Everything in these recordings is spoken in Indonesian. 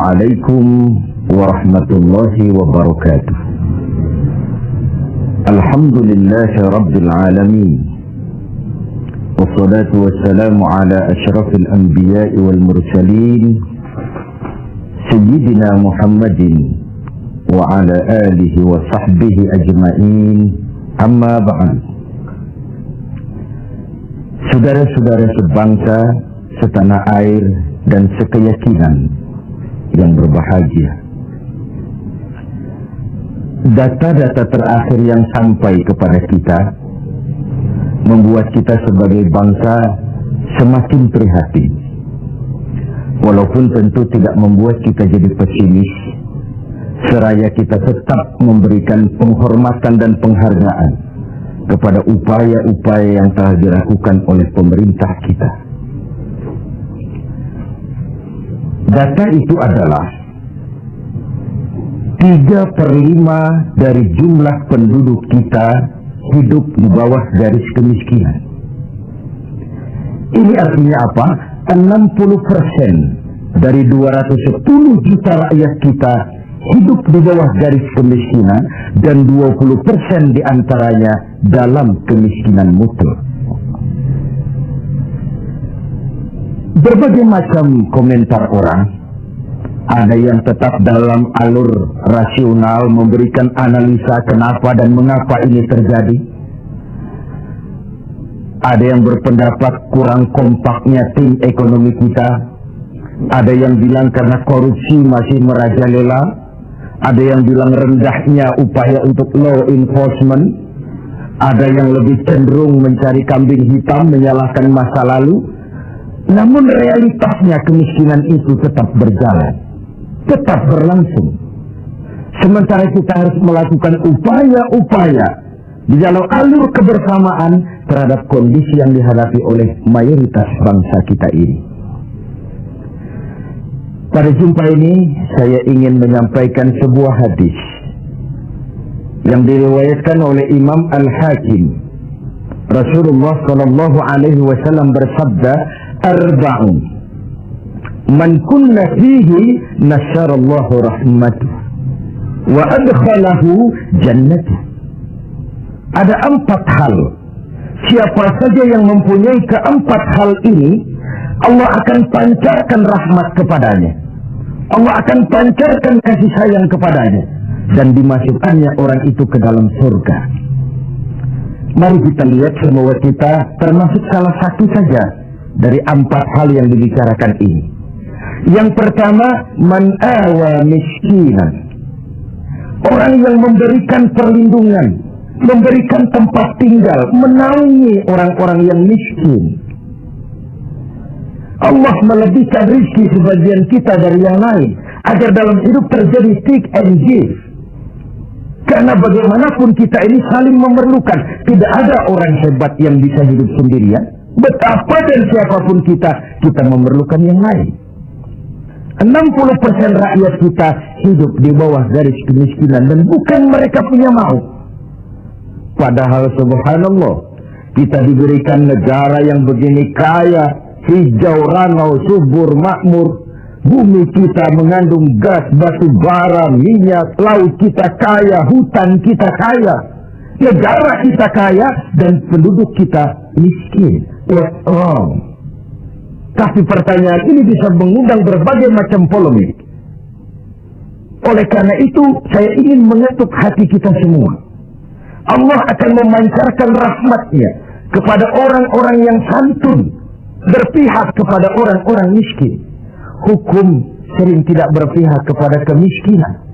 Assalamualaikum warahmatullahi wabarakatuh. Alhamdulillahi rabbil alamin. Wassalatu wassalamu ala asyrafil anbiya'i wal mursalin Sayyidina Muhammadin wa ala alihi wa sahbihi ajma'in. Amma ba'd. Saudara-saudara sebangsa, setanah air dan sekeyakinan yang berbahagia, data-data terakhir yang sampai kepada kita membuat kita sebagai bangsa semakin prihatin. Walaupun tentu tidak membuat kita jadi pesimis, seraya kita tetap memberikan penghormatan dan penghargaan kepada upaya-upaya yang telah dilakukan oleh pemerintah kita. Data itu adalah 3/5 dari jumlah penduduk kita hidup di bawah garis kemiskinan. Ini artinya apa? 60% dari 210 juta rakyat kita hidup di bawah garis kemiskinan dan 20% diantaranya dalam kemiskinan mutlak. Berbagai macam komentar orang, ada yang tetap dalam alur rasional memberikan analisa kenapa dan mengapa ini terjadi. Ada yang berpendapat kurang kompaknya tim ekonomi kita. Ada yang bilang karena korupsi masih merajalela. Ada yang bilang rendahnya upaya untuk law enforcement. Ada yang lebih cenderung mencari kambing hitam, menyalahkan masa lalu. Namun realitasnya kemiskinan itu tetap berjalan, tetap berlangsung. Sementara kita harus melakukan upaya-upaya di dalam alur kebersamaan terhadap kondisi yang dihadapi oleh mayoritas bangsa kita ini. Pada jumpa ini saya ingin menyampaikan sebuah hadis yang diriwayatkan oleh Imam Al-Hakim. Rasulullah sallallahu alaihi wasallam bersabda, "Arba'un man kunna fihi nasyarallahu rahmatuh wa adkhalahu jannatuh." Ada 4 hal. Siapa saja yang mempunyai keempat hal ini, Allah akan pancarkan rahmat kepadanya. Allah akan pancarkan kasih sayang kepadanya dan dimasukkannya orang itu ke dalam surga. Mari kita lihat semua kita termasuk salah satu saja dari 4 hal yang dibicarakan ini. Yang pertama, man awa miskinan. Orang yang memberikan perlindungan, memberikan tempat tinggal, menaungi orang-orang yang miskin. Allah melebihkan rezeki sebagian kita dari yang lain agar dalam hidup terjadi take and give. Karena bagaimanapun kita ini saling memerlukan. Tidak ada orang hebat yang bisa hidup sendirian. Betapa dan siapapun kita memerlukan yang lain. 60% rakyat kita hidup di bawah garis kemiskinan dan bukan mereka punya mau. Padahal subhanallah, kita diberikan negara yang begini kaya, hijau, ranau, subur, makmur. Bumi kita mengandung gas, batu bara, minyak, laut kita kaya, hutan kita kaya, negara kita kaya, dan penduduk kita miskin. What's wrong? Tapi pertanyaan ini bisa mengundang berbagai macam polemik. Oleh karena itu, saya ingin mengetuk hati kita semua. Allah akan memancarkan rahmatnya kepada orang-orang yang santun, berpihak kepada orang-orang miskin. Hukum sering tidak berpihak kepada kemiskinan.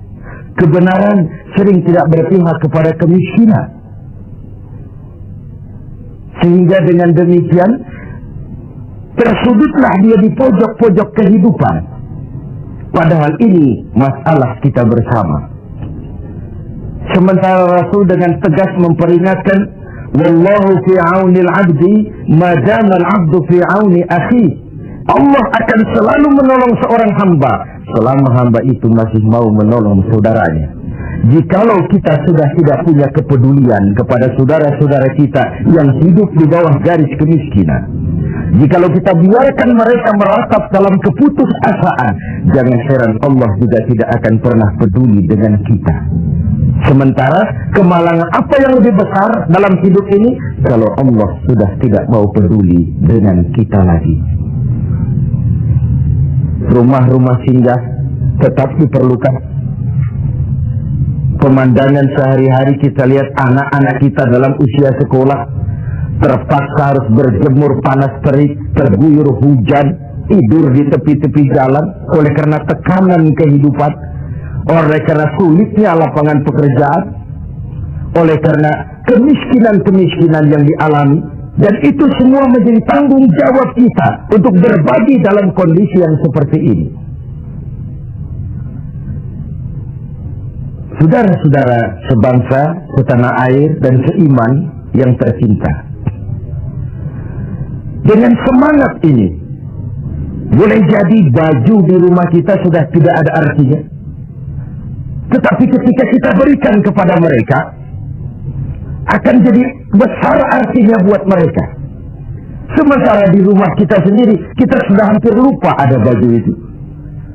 Kebenaran sering tidak berpihak kepada kemiskinan. Sehingga dengan demikian tersudutlah dia di pojok-pojok kehidupan. Padahal ini masalah kita bersama. Sementara Rasul dengan tegas memperingatkan, wallahu fi aunil abdi ma dama al-abdu fi auni akhi. Allah akan selalu menolong seorang hamba selama hamba itu masih mau menolong saudaranya. Jikalau kita sudah tidak punya kepedulian kepada saudara-saudara kita yang hidup di bawah garis kemiskinan, Jikalau kita biarkan mereka meratap dalam keputusasaan, jangan heran Allah juga tidak akan pernah peduli dengan kita. Sementara kemalangan apa yang lebih besar dalam hidup ini kalau Allah sudah tidak mau peduli dengan kita lagi. Rumah-rumah singgah tetap diperlukan. Pemandangan sehari-hari kita lihat anak-anak kita dalam usia sekolah terpaksa harus berjemur panas terik, terguyur hujan, tidur di tepi-tepi jalan oleh karena tekanan kehidupan, oleh karena sulitnya lapangan pekerjaan, oleh karena kemiskinan-kemiskinan yang dialami. Dan itu semua menjadi tanggung jawab kita untuk berbagi dalam kondisi yang seperti ini. Saudara-saudara sebangsa, setanah air, dan seiman yang tercinta, dengan semangat ini, boleh jadi baju di rumah kita sudah tidak ada artinya. Tetapi ketika kita berikan kepada mereka, akan jadi besar artinya buat mereka. Sementara di rumah kita sendiri, kita sudah hampir lupa ada baju itu.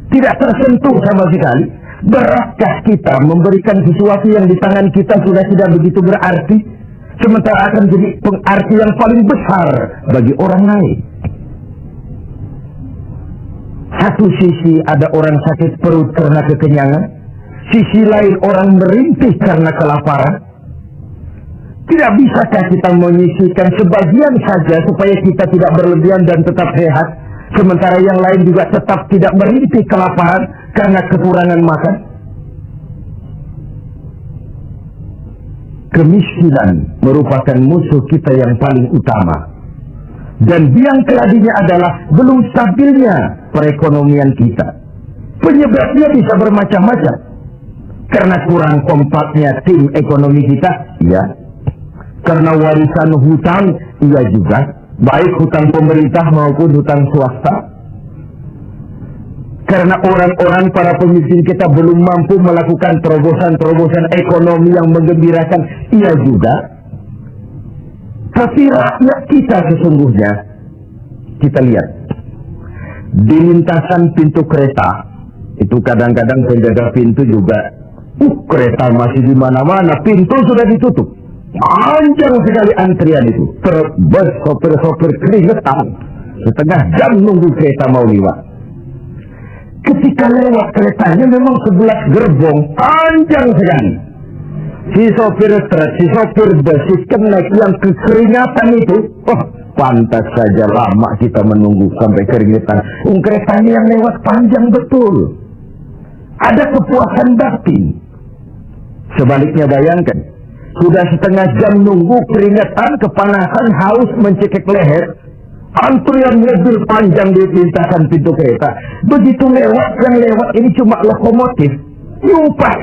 Tidak tersentuh sama sekali. Beratkah kita memberikan sesuatu yang di tangan kita sudah tidak begitu berarti, sementara akan jadi pengarti yang paling besar bagi orang lain. Satu sisi ada orang sakit perut karena kekenyangan, sisi lain orang merintih karena kelaparan. Tidak bisakah kita menyisihkan sebagian saja supaya kita tidak berlebihan dan tetap sehat, sementara yang lain juga tetap tidak merintih kelaparan karena kekurangan makan? Kemiskinan merupakan musuh kita yang paling utama. Dan biang keladinya adalah belum stabilnya perekonomian kita. Penyebabnya bisa bermacam-macam. Karena kurang kompaknya tim ekonomi kita, ya. Karena warisan hutang, iya juga. Baik hutang pemerintah maupun hutang swasta. Karena orang-orang para pemimpin kita belum mampu melakukan terobosan-terobosan ekonomi yang menggembirakan, iya juga. Tapi rakyat kita sesungguhnya, kita lihat di lintasan pintu kereta itu kadang-kadang penjaga pintu juga, kereta masih di mana-mana, pintu sudah ditutup, panjang sekali antrian itu, terbes sopir-sopir keringetan, setengah jam nunggu kereta mau lewat. Ketika lewat keretanya memang 11 gerbong, panjang sekali. Si sopir truk, si sopir bus, si kenek yang kekeringatan itu, pantas saja lama kita menunggu sampai keringetan. Keretanya yang lewat panjang betul. Ada kepuasan batin. Sebaliknya bayangkan, sudah setengah jam nunggu keringetan, kepanasan, haus, mencekik leher, antrian mobil panjang di lintasan pintu kereta. Begitu lewat, yang lewat ini cuma lokomotif. Nyumpah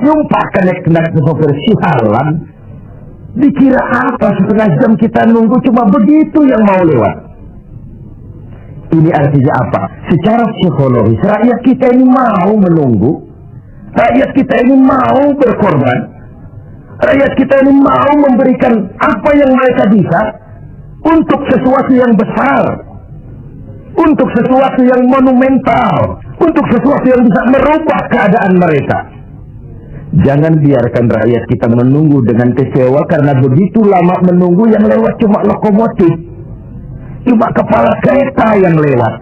kena ke sopir sialan. Dikira apa setengah jam kita nunggu cuma begitu yang mau lewat. Ini artinya apa? Secara psikologis rakyat kita ini mau menunggu. Rakyat kita ini mau berkorban. Rakyat kita ini mau memberikan apa yang mereka bisa untuk sesuatu yang besar, untuk sesuatu yang monumental, untuk sesuatu yang bisa merubah keadaan mereka. Jangan biarkan rakyat kita menunggu dengan kecewa karena begitu lama menunggu yang lewat cuma lokomotif, cuma kepala kereta yang lewat.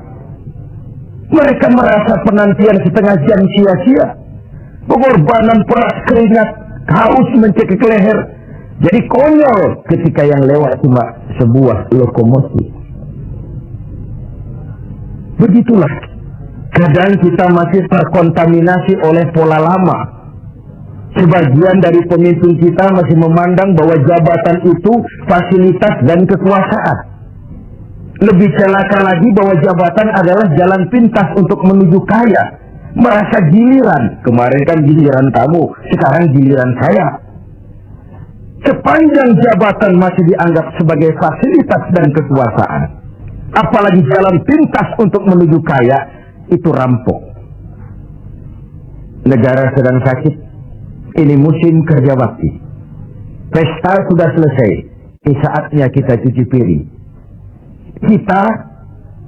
Mereka merasa penantian setengah jam sia-sia, pengorbanan peras keringat, haus mencekik leher. Jadi konyol ketika yang lewat cuma sebuah lokomotif. Begitulah. Kadang kita masih terkontaminasi oleh pola lama. Sebagian dari pemimpin kita masih memandang bahwa jabatan itu fasilitas dan kekuasaan. Lebih celaka lagi bahwa jabatan adalah jalan pintas untuk menuju kaya. Merasa giliran. Kemarin kan giliran kamu, sekarang giliran saya. Sepanjang jabatan masih dianggap sebagai fasilitas dan kekuasaan, apalagi jalan pintas untuk menuju kaya, itu rampok. Negara sedang sakit. Ini musim kerja bakti. Pesta sudah selesai. Saatnya kita cuci piring. Kita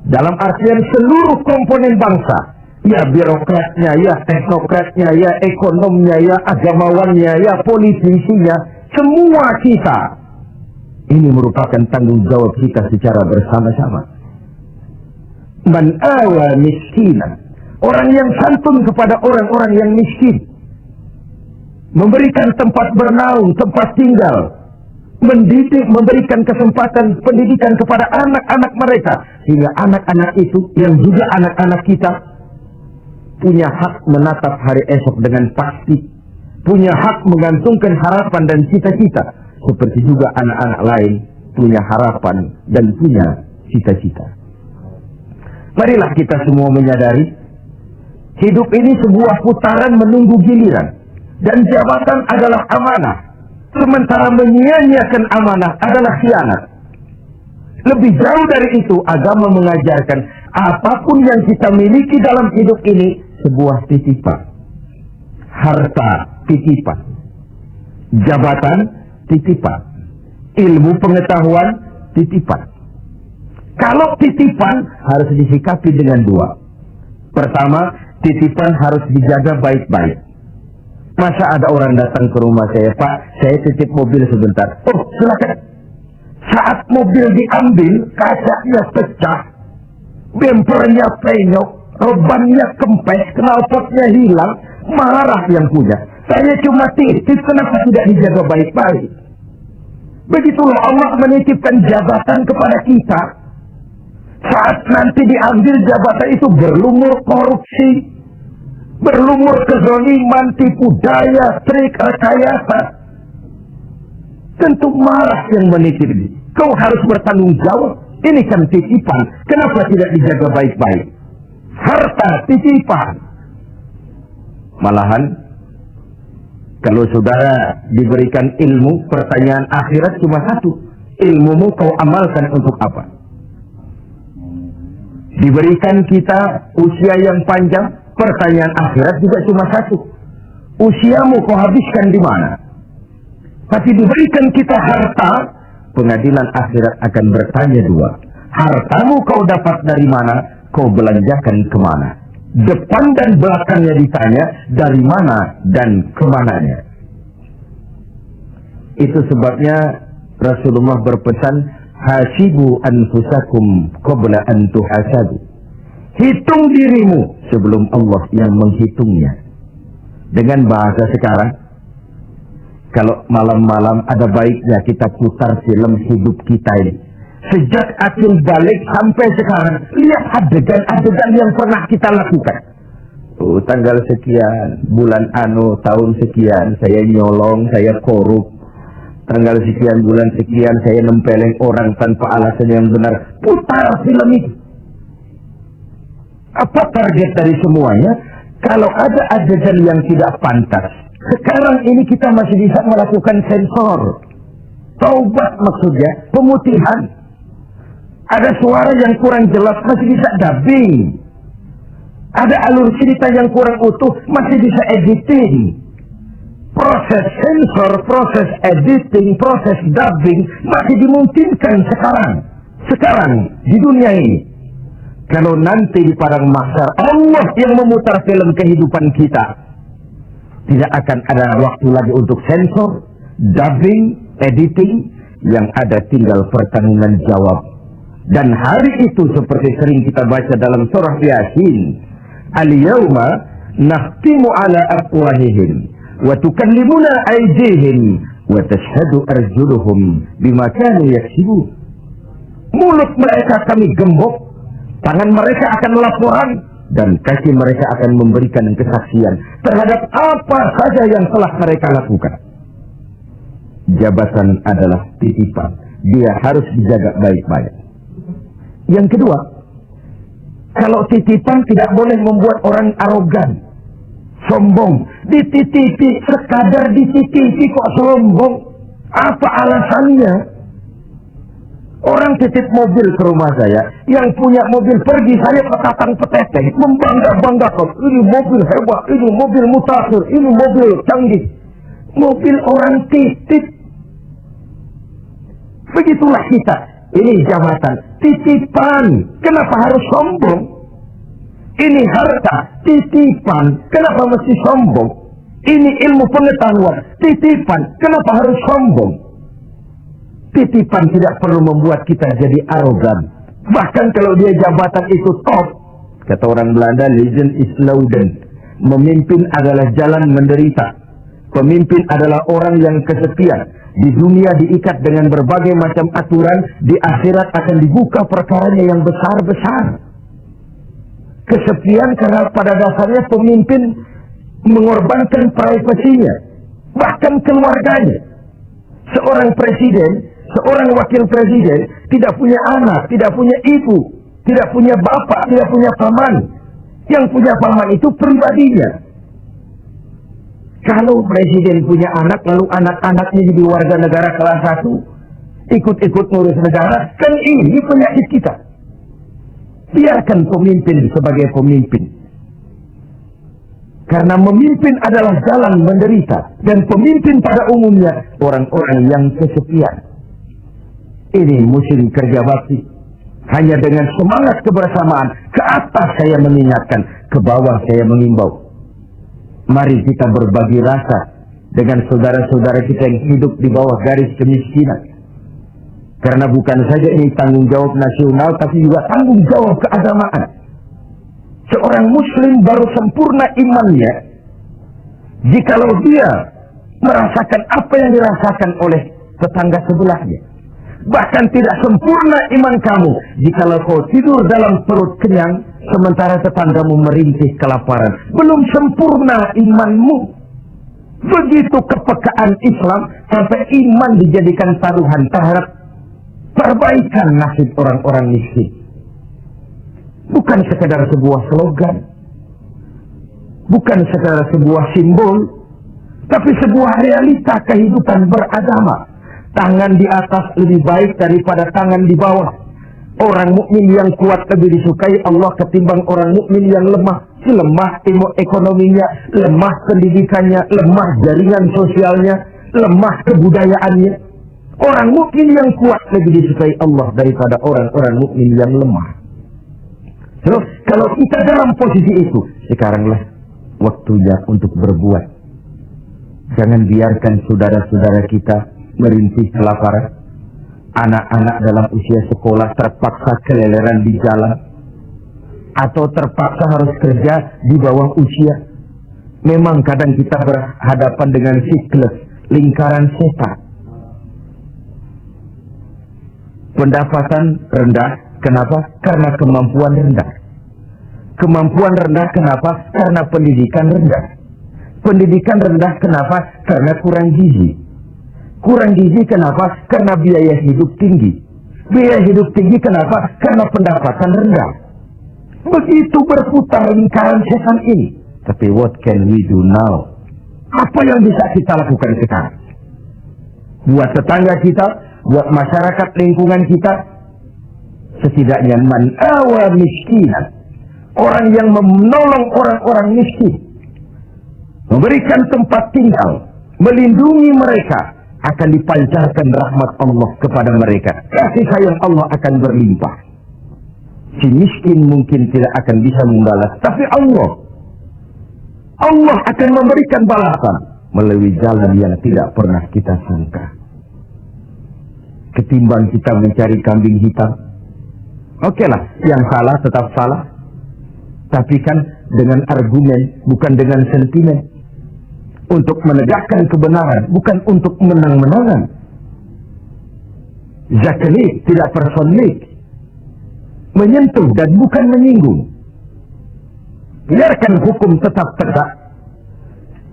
Dalam artian seluruh komponen bangsa. Ya birokratnya, ya teknokratnya, ya ekonomnya, ya agamawannya, ya politisinya. Semua kita. Ini merupakan tanggung jawab kita secara bersama-sama. Man awa miskinan. Orang yang santun kepada orang-orang yang miskin. Memberikan tempat bernaung, tempat tinggal. Mendidik, memberikan kesempatan pendidikan kepada anak-anak mereka. Sehingga anak-anak itu, yang juga anak-anak kita, punya hak menatap hari esok dengan pasti. Punya hak menggantungkan harapan dan cita-cita. Seperti juga anak-anak lain punya harapan dan punya cita-cita. Marilah kita semua menyadari, hidup ini sebuah putaran menunggu giliran. Dan jabatan adalah amanah. Sementara menyia-nyiakan amanah adalah khianat. Lebih jauh dari itu, agama mengajarkan apapun yang kita miliki dalam hidup ini sebuah titipan. Harta titipan, jabatan titipan, ilmu pengetahuan titipan. Kalau titipan harus disikapi dengan dua. Pertama, titipan harus dijaga baik-baik. Masa ada orang datang ke rumah saya, Pak, saya titip mobil sebentar. Oh, silakan. Saat mobil diambil, kacanya pecah, bempernya penyok, robannya kempes, knalpotnya hilang, marah yang punya. Saya cuma titip, kenapa tidak dijaga baik-baik? Begitulah Allah menitipkan jabatan kepada kita. Saat nanti diambil jabatan itu berlumur korupsi, berlumur kezaliman, tipu daya, trik, rekayasa. Tentu marah yang menitip ini. Kau harus bertanggung jawab. Ini kan titipan. Kenapa tidak dijaga baik-baik? Harta titipan. Malahan, kalau saudara diberikan ilmu, pertanyaan akhirat cuma satu. Ilmumu kau amalkan untuk apa? Diberikan kita usia yang panjang, pertanyaan akhirat juga cuma satu. Usiamu kau habiskan di mana? Tapi diberikan kita harta, pengadilan akhirat akan bertanya dua. Hartamu kau dapat dari mana? Kau belanjakan kemana? Depan dan belakangnya ditanya dari mana dan kemananya. Itu sebabnya Rasulullah berpesan, hasibu anfusakum qabla an tuhasabu. Hitung dirimu sebelum Allah yang menghitungnya. Dengan bahasa sekarang, kalau malam-malam ada baiknya kita putar film hidup kita ini. Sejak akil balik sampai sekarang, lihat adegan-adegan yang pernah kita lakukan. Oh, tanggal sekian, bulan anu, tahun sekian, saya nyolong, saya korup. Tanggal sekian, bulan sekian, saya nempeleng orang tanpa alasan yang benar. Putar film itu. Apa target dari semuanya? Kalau ada adegan yang tidak pantas, sekarang ini kita masih bisa melakukan sensor. Taubat maksudnya, pemutihan. Ada suara yang kurang jelas, masih bisa dubbing. Ada alur cerita yang kurang utuh, masih bisa editing. Proses sensor, proses editing, proses dubbing masih dimungkinkan sekarang. Sekarang, di dunia ini. Kalau nanti di padang mahsyar Allah yang memutar film kehidupan kita, tidak akan ada waktu lagi untuk sensor, dubbing, editing, yang ada tinggal pertanggungan jawab. Dan hari itu seperti sering kita baca dalam surah Yasin, al-yawma nakhtimu ala afwahihim wa tukallimuna aydihim wa tashhadu arjuluhum bima kanu yaksibun. Mulut mereka kami gembok, tangan mereka akan laporan, dan kaki mereka akan memberikan kesaksian terhadap apa saja yang telah mereka lakukan. Jabatan adalah titipan, dia harus dijaga baik-baik. Yang kedua, kalau titipan tidak boleh membuat orang arogan, sombong. Dititipi, sekadar dititipi kok sombong. Apa alasannya? Orang titip mobil ke rumah saya, yang punya mobil pergi, saya petatan peteteh, membangga-banggakan. Ini mobil hebat, ini mobil mutakhir, ini mobil canggih. Mobil orang titip. Begitulah kita. Ini jabatan, titipan. Kenapa harus sombong? Ini harta, titipan. Kenapa mesti sombong? Ini ilmu pengetahuan, titipan. Kenapa harus sombong? Titipan tidak perlu membuat kita jadi arogan. Bahkan kalau dia jabatan itu top, kata orang Belanda, legend is louden. Memimpin adalah jalan menderita. Pemimpin adalah orang yang kesepian. Di dunia diikat dengan berbagai macam aturan, di akhirat akan dibuka perkaranya yang besar-besar. Kesepian karena pada dasarnya pemimpin mengorbankan privasinya, bahkan keluarganya. Seorang presiden, seorang wakil presiden tidak punya anak, tidak punya ibu, tidak punya bapak, tidak punya paman. Yang punya paman itu pribadinya. Kalau presiden punya anak, lalu anak-anaknya jadi warga negara kelas 1, ikut-ikut ngurus negara, kan ini penyakit kita. Biarkan pemimpin sebagai pemimpin. Karena memimpin adalah jalan menderita. Dan pemimpin pada umumnya orang-orang yang kesepian. Ini musim kerja bakti. Hanya dengan semangat kebersamaan, ke atas saya mengingatkan, ke bawah saya mengimbau. Mari kita berbagi rasa dengan saudara-saudara kita yang hidup di bawah garis kemiskinan. Karena bukan saja ini tanggung jawab nasional, tapi juga tanggung jawab keagamaan. Seorang muslim baru sempurna imannya jikalau dia merasakan apa yang dirasakan oleh tetangga sebelahnya. Bahkan tidak sempurna iman kamu jikalau kau tidur dalam perut kenyang sementara tetanggamu merintih kelaparan. Belum sempurna imanmu. Begitu kepekaan Islam sampai iman dijadikan taruhan terhadap perbaikan nasib orang-orang miskin. Bukan sekedar sebuah slogan, bukan sekedar sebuah simbol, tapi sebuah realita kehidupan beragama. Tangan di atas lebih baik daripada tangan di bawah. Orang mukmin yang kuat lebih disukai Allah ketimbang orang mukmin yang lemah. Lemah ekonominya, lemah pendidikannya, lemah jaringan sosialnya, lemah kebudayaannya. Orang mukmin yang kuat lebih disukai Allah daripada orang-orang mukmin yang lemah. Terus kalau kita dalam posisi itu, sekaranglah waktunya untuk berbuat. Jangan biarkan saudara-saudara kita merintih kelaparan. Anak-anak dalam usia sekolah terpaksa keleleran di jalan, atau terpaksa harus kerja di bawah usia. Memang kadang kita berhadapan dengan siklus lingkaran setan. Pendapatan rendah, kenapa? Karena kemampuan rendah. Kemampuan rendah, kenapa? Karena pendidikan rendah. Pendidikan rendah, kenapa? Karena kurang gizi. Kurang gizi, kenapa? Karena biaya hidup tinggi. Biaya hidup tinggi, kenapa? Karena pendapatan rendah. Begitu berputar lingkaran setan ini. Tapi what can we do now? Apa yang bisa kita lakukan sekarang? Buat tetangga kita, buat masyarakat lingkungan kita, setidaknya man awa miskinan. Orang yang menolong orang-orang miskin, memberikan tempat tinggal, melindungi mereka, akan dipancarkan rahmat Allah kepada mereka. Kasih sayang Allah akan berlimpah. Si miskin mungkin tidak akan bisa membalas, tapi Allah akan memberikan balasan melalui jalan yang tidak pernah kita sangka. Ketimbang kita mencari kambing hitam, oke lah, yang salah tetap salah, tapi kan dengan argumen, bukan dengan sentimen. Untuk menegakkan kebenaran, bukan untuk menang-menangan. Zaklik, tidak personik. Menyentuh dan bukan menyinggung. Biarkan hukum tetap tegak.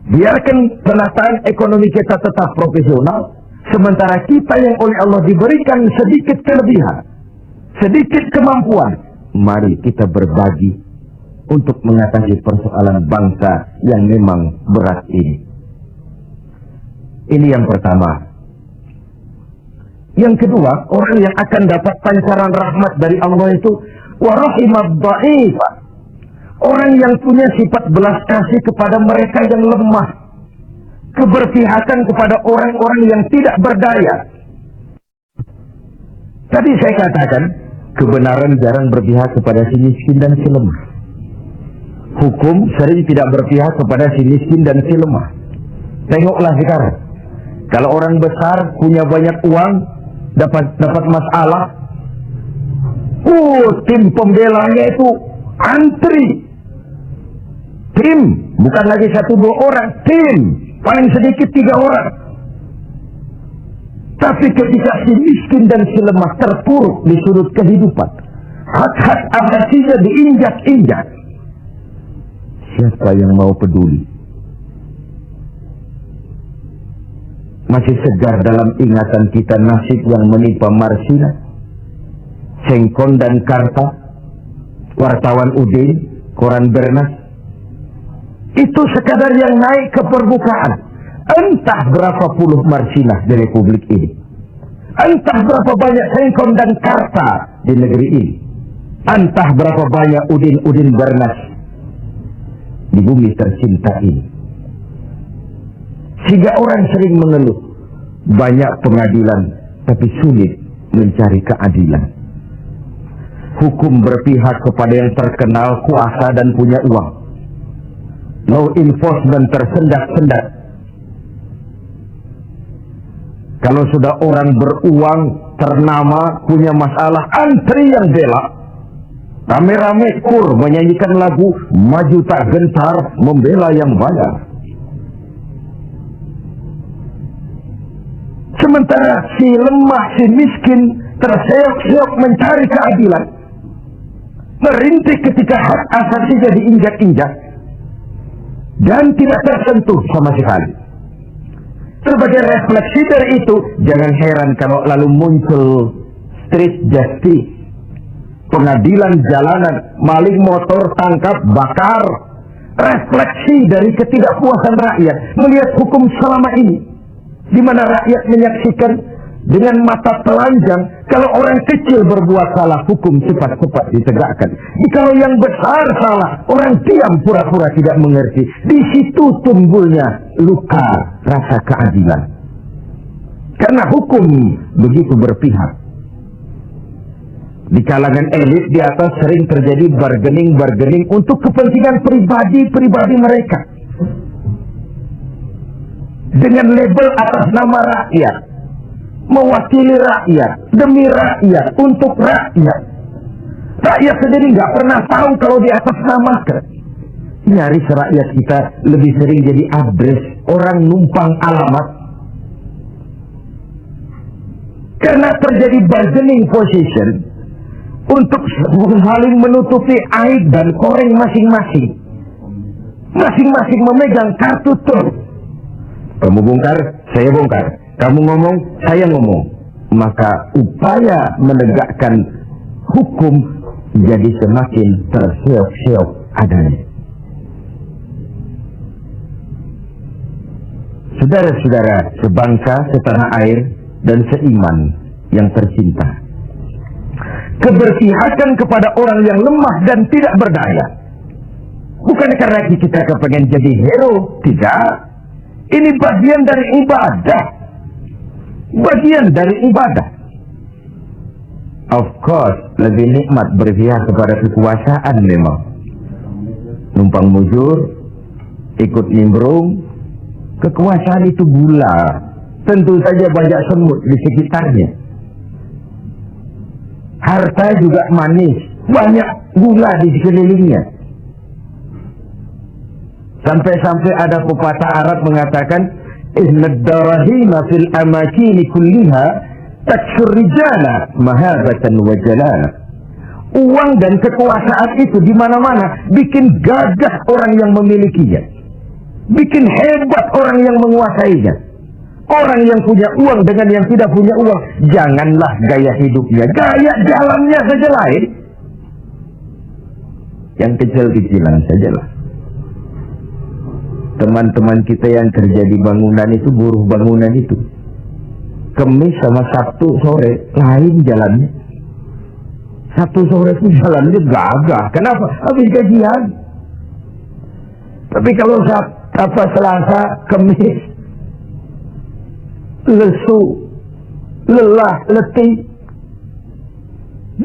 Biarkan penataan ekonomi kita tetap profesional. Sementara kita yang oleh Allah diberikan sedikit kelebihan, sedikit kemampuan, mari kita berbagi untuk mengatasi persoalan bangsa yang memang berat ini. Ini yang pertama. Yang kedua, orang yang akan dapat pancaran rahmat dari Allah itu warahimad dha'ifa. Orang yang punya sifat belas kasih kepada mereka yang lemah, keberpihakan kepada orang-orang yang tidak berdaya. Tadi saya katakan, kebenaran jarang berpihak kepada si miskin dan si lemah. Hukum sering tidak berpihak kepada si miskin dan si lemah. Tengoklah sekarang. Kalau orang besar punya banyak uang, dapat masalah, tim pembelanya itu antri. Tim, bukan lagi 1-2 orang, tim, paling sedikit 3 orang. Tapi ketika si miskin dan si lemah terpuruk di sudut kehidupan, hak-hak asasinya diinjak-injak, siapa yang mau peduli? Masih segar dalam ingatan kita nasib yang menimpa Marsina, Sengkon dan Karta, wartawan Udin, koran Bernas. Itu sekadar yang naik ke permukaan. Entah berapa puluh Marsina di Republik ini. Entah berapa banyak Sengkon dan Karta di negeri ini. Entah berapa banyak Udin Bernas di bumi tercinta ini. Sehingga orang sering mengeluh, banyak pengadilan tapi sulit mencari keadilan. Hukum berpihak kepada yang terkenal, kuasa dan punya uang. Law enforcement tersendat-sendat. Kalau sudah orang beruang, ternama, punya masalah, antri yang bela. Rame-rame kur menyanyikan lagu maju tak gentar membela yang bayar. Sementara si lemah, si miskin terseok-seok mencari keadilan, merintih ketika hak asasinya diinjak-injak dan tidak tersentuh sama sekali. Sebagai refleksi dari itu, jangan heran kalau lalu muncul street justice, pengadilan jalanan, maling motor tangkap bakar. Refleksi dari ketidakpuasan rakyat melihat hukum selama ini, di mana rakyat menyaksikan dengan mata telanjang kalau orang kecil berbuat salah, hukum cepat-cepat ditegakkan. Kalau yang besar salah, orang diam pura-pura tidak mengerti. Di situ tumbuhnya luka rasa keadilan. Karena hukum begitu berpihak. Di kalangan elit di atas sering terjadi bargaining untuk kepentingan pribadi mereka. Dengan label atas nama rakyat, mewakili rakyat, demi rakyat, untuk rakyat. Rakyat sendiri nggak pernah tahu kalau di atas nama. Nyaris rakyat kita lebih sering jadi address, orang numpang alamat. Karena terjadi bargaining position untuk saling menutupi aib dan koreng masing-masing. Masing-masing memegang kartu tur. Kamu bongkar, saya bongkar. Kamu ngomong, saya ngomong. Maka upaya menegakkan hukum jadi semakin terseok-seok adanya. Saudara-saudara sebangsa, setanah air, dan seiman yang tercinta, keberpihakan kepada orang yang lemah dan tidak berdaya bukan karena kita kepengen jadi hero, tidak. Ini bagian dari ibadah. Bagian dari ibadah. Of course, lebih nikmat berpihak kepada kekuasaan memang. Numpang mujur, ikut nimbrung. Kekuasaan itu gula. Tentu saja banyak semut di sekitarnya. Harta juga manis. Banyak gula di sekelilingnya. Sampai-sampai ada pepatah Arab mengatakan, Inna darahima fil amakini kulliha taksur rijala mahabatan wa jalala. Uang dan kekuasaan itu di mana-mana bikin gagah orang yang memilikinya. Bikin hebat orang yang menguasainya. Orang yang punya uang dengan yang tidak punya uang, janganlah gaya hidupnya, gaya jalannya saja lain. Yang kecil-kecilan sajalah. Teman-teman kita yang kerja di bangunan itu, buruh bangunan itu, Kemis sama Sabtu sore lain jalannya. Sabtu sore itu jalannya gagah. Kenapa? Habis gajian. Tapi kalau Selasa, Kemis, lesu, lelah, letih,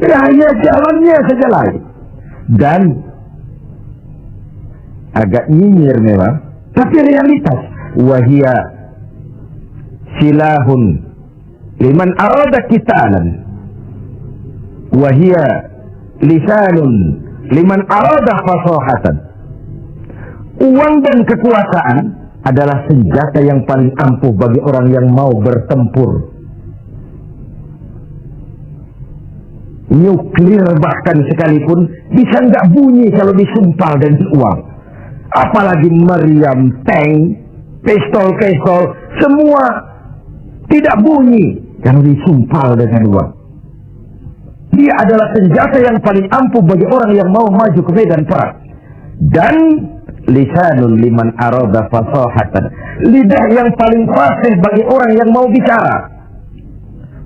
hanya jalannya saja lain. Dan agak nyinyir memang, tapi realitas. Wahia silahun liman arada qitalan, wahia lisanun liman arada fasahatan. Uang dan kekuasaan adalah senjata yang paling ampuh bagi orang yang mau bertempur. Nuklir bahkan sekalipun bisa nggak bunyi kalau disumpal dengan uang. Apalagi meriam, tank, pistol, semua tidak bunyi kalau disumpal dengan uang. Dia adalah senjata yang paling ampuh bagi orang yang mau maju ke medan perang. Dan lisanun liman arada fasahatan, lidah yang paling fasih bagi orang yang mau bicara.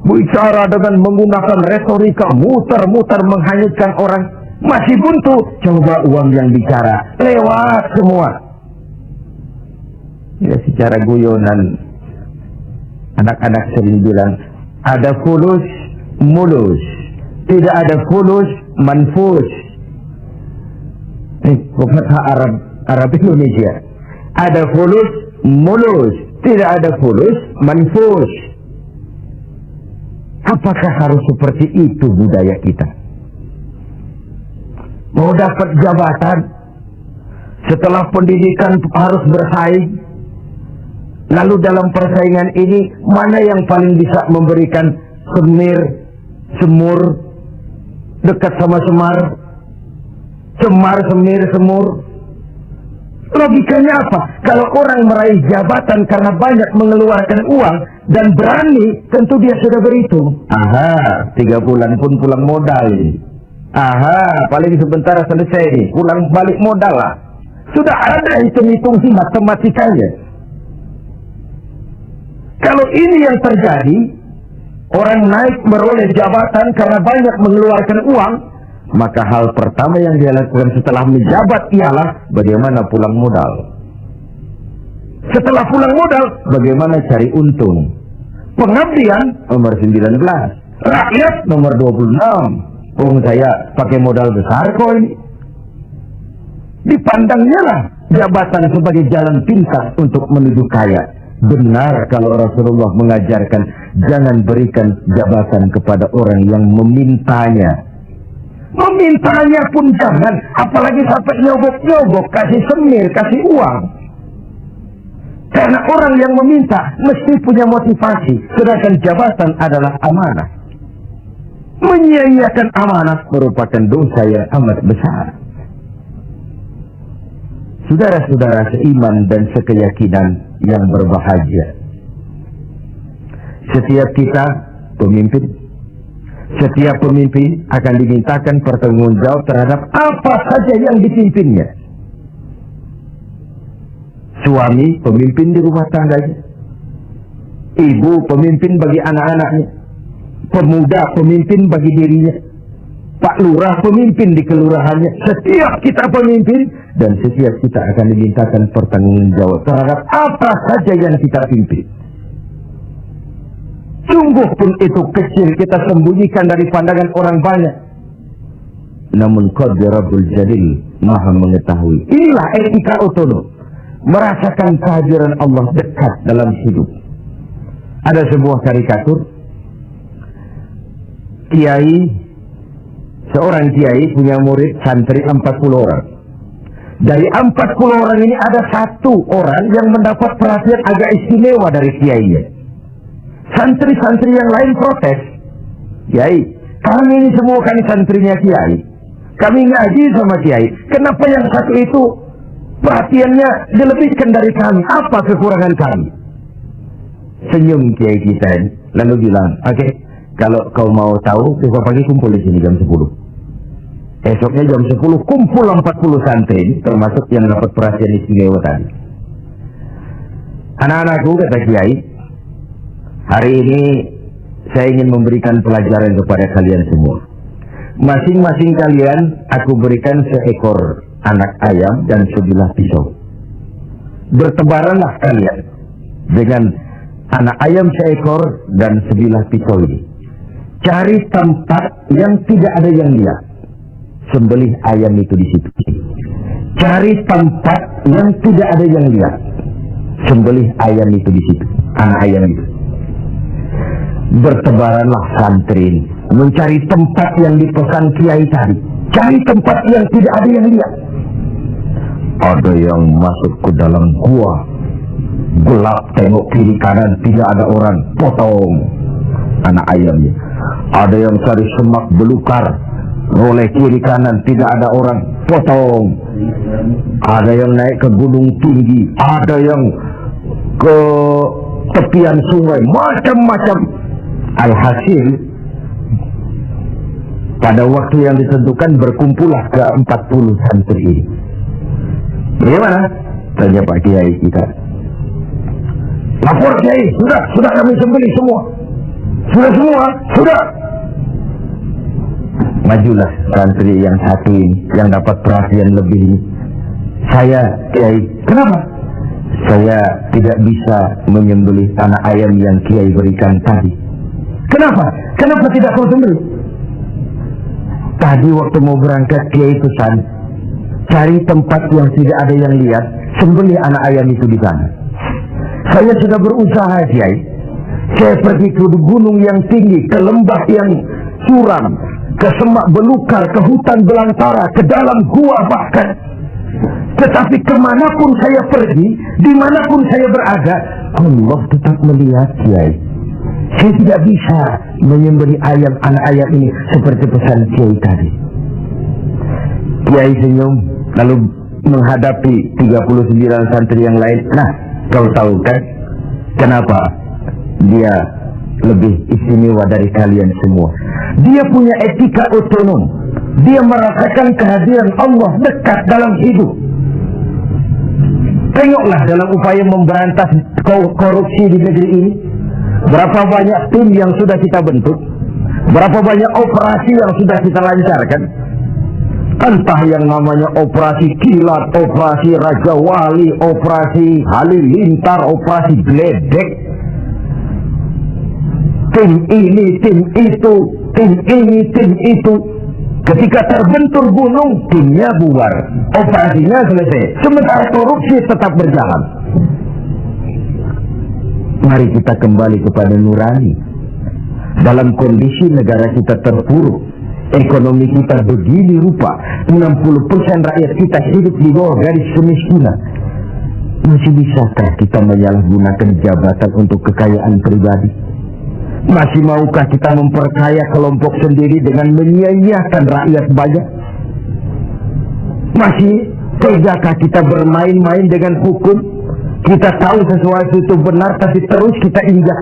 Bicara dengan menggunakan retorika muter-muter menghanyutkan orang, masih buntu. Coba uang yang bicara, lewat semua. Ya, secara guyonan anak-anak sering bilang, ada fulus mulus, tidak ada fulus manfus. Pepatah Arab Indonesia. Ada fulus mulus, tidak ada fulus manfus. Apakah harus seperti itu budaya kita? Mau dapat jabatan, setelah pendidikan harus bersaing. Lalu dalam persaingan ini, mana yang paling bisa memberikan semur, dekat sama semar, semur. Logikanya apa? Kalau orang meraih jabatan karena banyak mengeluarkan uang dan berani, tentu dia sudah berhitung. 3 bulan pun pulang modal. Paling sebentar selesai, pulang balik modal lah. Sudah ada hitung-hitung matematikanya. Kalau ini yang terjadi, orang naik beroleh jabatan karena banyak mengeluarkan uang, maka hal pertama yang dia lakukan setelah menjabat ialah bagaimana pulang modal. Setelah pulang modal, bagaimana cari untung. Pengabdian nomor 19, rakyat nomor 26. Saya pakai modal besar kok ini. Dipandangnya lah jabatan sebagai jalan pintas untuk menuju kaya. Benar kalau Rasulullah mengajarkan jangan berikan jabatan kepada orang yang memintanya. Memintanya pun jangan, apalagi sampai nyogok-nyogok, kasih semir, kasih uang. Karena orang yang meminta mesti punya motivasi, sedangkan jabatan adalah amanah. Menyia-nyiakan amanah merupakan dosa yang amat besar. Saudara-saudara seiman dan sekeyakinan yang berbahagia, setiap kita pemimpin, setiap pemimpin akan dimintakan pertanggungjawab terhadap apa saja yang dipimpinnya. Suami pemimpin di rumah tangganya, ibu pemimpin bagi anak-anaknya, pemuda pemimpin bagi dirinya, Pak Lurah pemimpin di kelurahannya. Setiap kita pemimpin dan setiap kita akan dimintakan pertanggungjawab terhadap apa saja yang kita pimpin. Sungguh pun itu kecil kita sembunyikan dari pandangan orang banyak. Namun Qadir Rabbul Jalil Maha mengetahui. Inilah etika otonom. Merasakan kehadiran Allah dekat dalam hidup. Ada sebuah karikatur. Seorang kiai punya murid santri 40 orang. Dari 40 orang ini ada 1 orang yang mendapat perhatian agak istimewa dari kiainya. Santri-santri yang lain protes. Kiai, kami ini semua kan santrinya kiai. Kami ngaji sama kiai. Kenapa yang satu itu perhatiannya dilebihkan dari kami? Apa kekurangan kami? Senyum kiai kita ini, lalu bilang, oke, kalau kau mau tahu, besok pagi kumpul di sini jam 10. Esoknya jam 10 kumpul 40 santri, termasuk yang dapat perhatian istimewa tadi. Anak-anakku, kata kiai, hari ini saya ingin memberikan pelajaran kepada kalian semua. Masing-masing kalian aku berikan seekor anak ayam dan sebilah pisau. Bertebaranlah kalian dengan anak ayam seekor dan sebilah pisau ini. cari tempat yang tidak ada yang lihat, sembelih ayam itu di situ. Cari tempat yang tidak ada yang lihat, sembelih ayam itu di situ, anak ayam itu. Bertebaranlah santri mencari tempat yang dipesan kiai tadi. Cari tempat yang tidak ada yang lihat. Ada yang masuk ke dalam gua, gelap, tengok kiri kanan tidak ada orang, potong anak ayamnya. Ada yang cari semak belukar, oleh kiri kanan tidak ada orang, potong. Ada yang naik ke gunung tinggi, ada yang ke tepian sungai, macam-macam. Alhasil pada waktu yang ditentukan berkumpullah ke 40 santri ini. Bagaimana? Tanya Pak Kiai kita. Lapor Kiai, sudah kami sembelih semua. Sudah. Majulah santri yang satu ini, yang dapat perhatian lebih ini. Saya Kiai, kenapa? Saya tidak bisa menyembelih anak ayam yang Kiai berikan tadi. Kenapa? Kenapa tidak kau sembelih? Tadi waktu mau berangkat Kiai pesan, cari tempat yang tidak ada yang lihat, sembelih anak ayam itu di sana. Saya sudah berusaha Kiai. Saya pergi ke gunung yang tinggi, ke lembah yang curam, ke semak belukar, ke hutan belantara, ke dalam gua bahkan. Tetapi kemanapun saya pergi, dimanapun saya berada, Allah tetap melihat Kiai. Saya tidak bisa menyembelih ayam anak ayam ini seperti pesan Kiai tadi. Kiai senyum lalu menghadapi 39 santri yang lain. Nah, kau tahu kan kenapa dia lebih istimewa dari kalian semua? Dia punya etika otonom. Dia merasakan kehadiran Allah dekat dalam hidup. Tengoklah dalam upaya memberantas korupsi di negeri ini, berapa banyak tim yang sudah kita bentuk, berapa banyak operasi yang sudah kita lancarkan. Entah yang namanya operasi kilat, operasi Raja Wali, operasi Halilintar, operasi Gledek. Tim ini, tim itu, tim ini, tim itu. Ketika terbentur gunung, timnya bubar, operasinya selesai. Sementara korupsi tetap berjalan. Mari kita kembali kepada nurani. Dalam kondisi negara kita terpuruk, ekonomi kita begini rupa, 60% rakyat kita hidup di bawah garis kemiskinan. Masih bisakah kita menyalahgunakan jabatan untuk kekayaan pribadi? Masih maukah kita memperkaya kelompok sendiri dengan menyia-nyiakan rakyat banyak? Masih tegakah kita bermain-main dengan hukum? Kita tahu sesuatu itu benar tapi terus kita injak.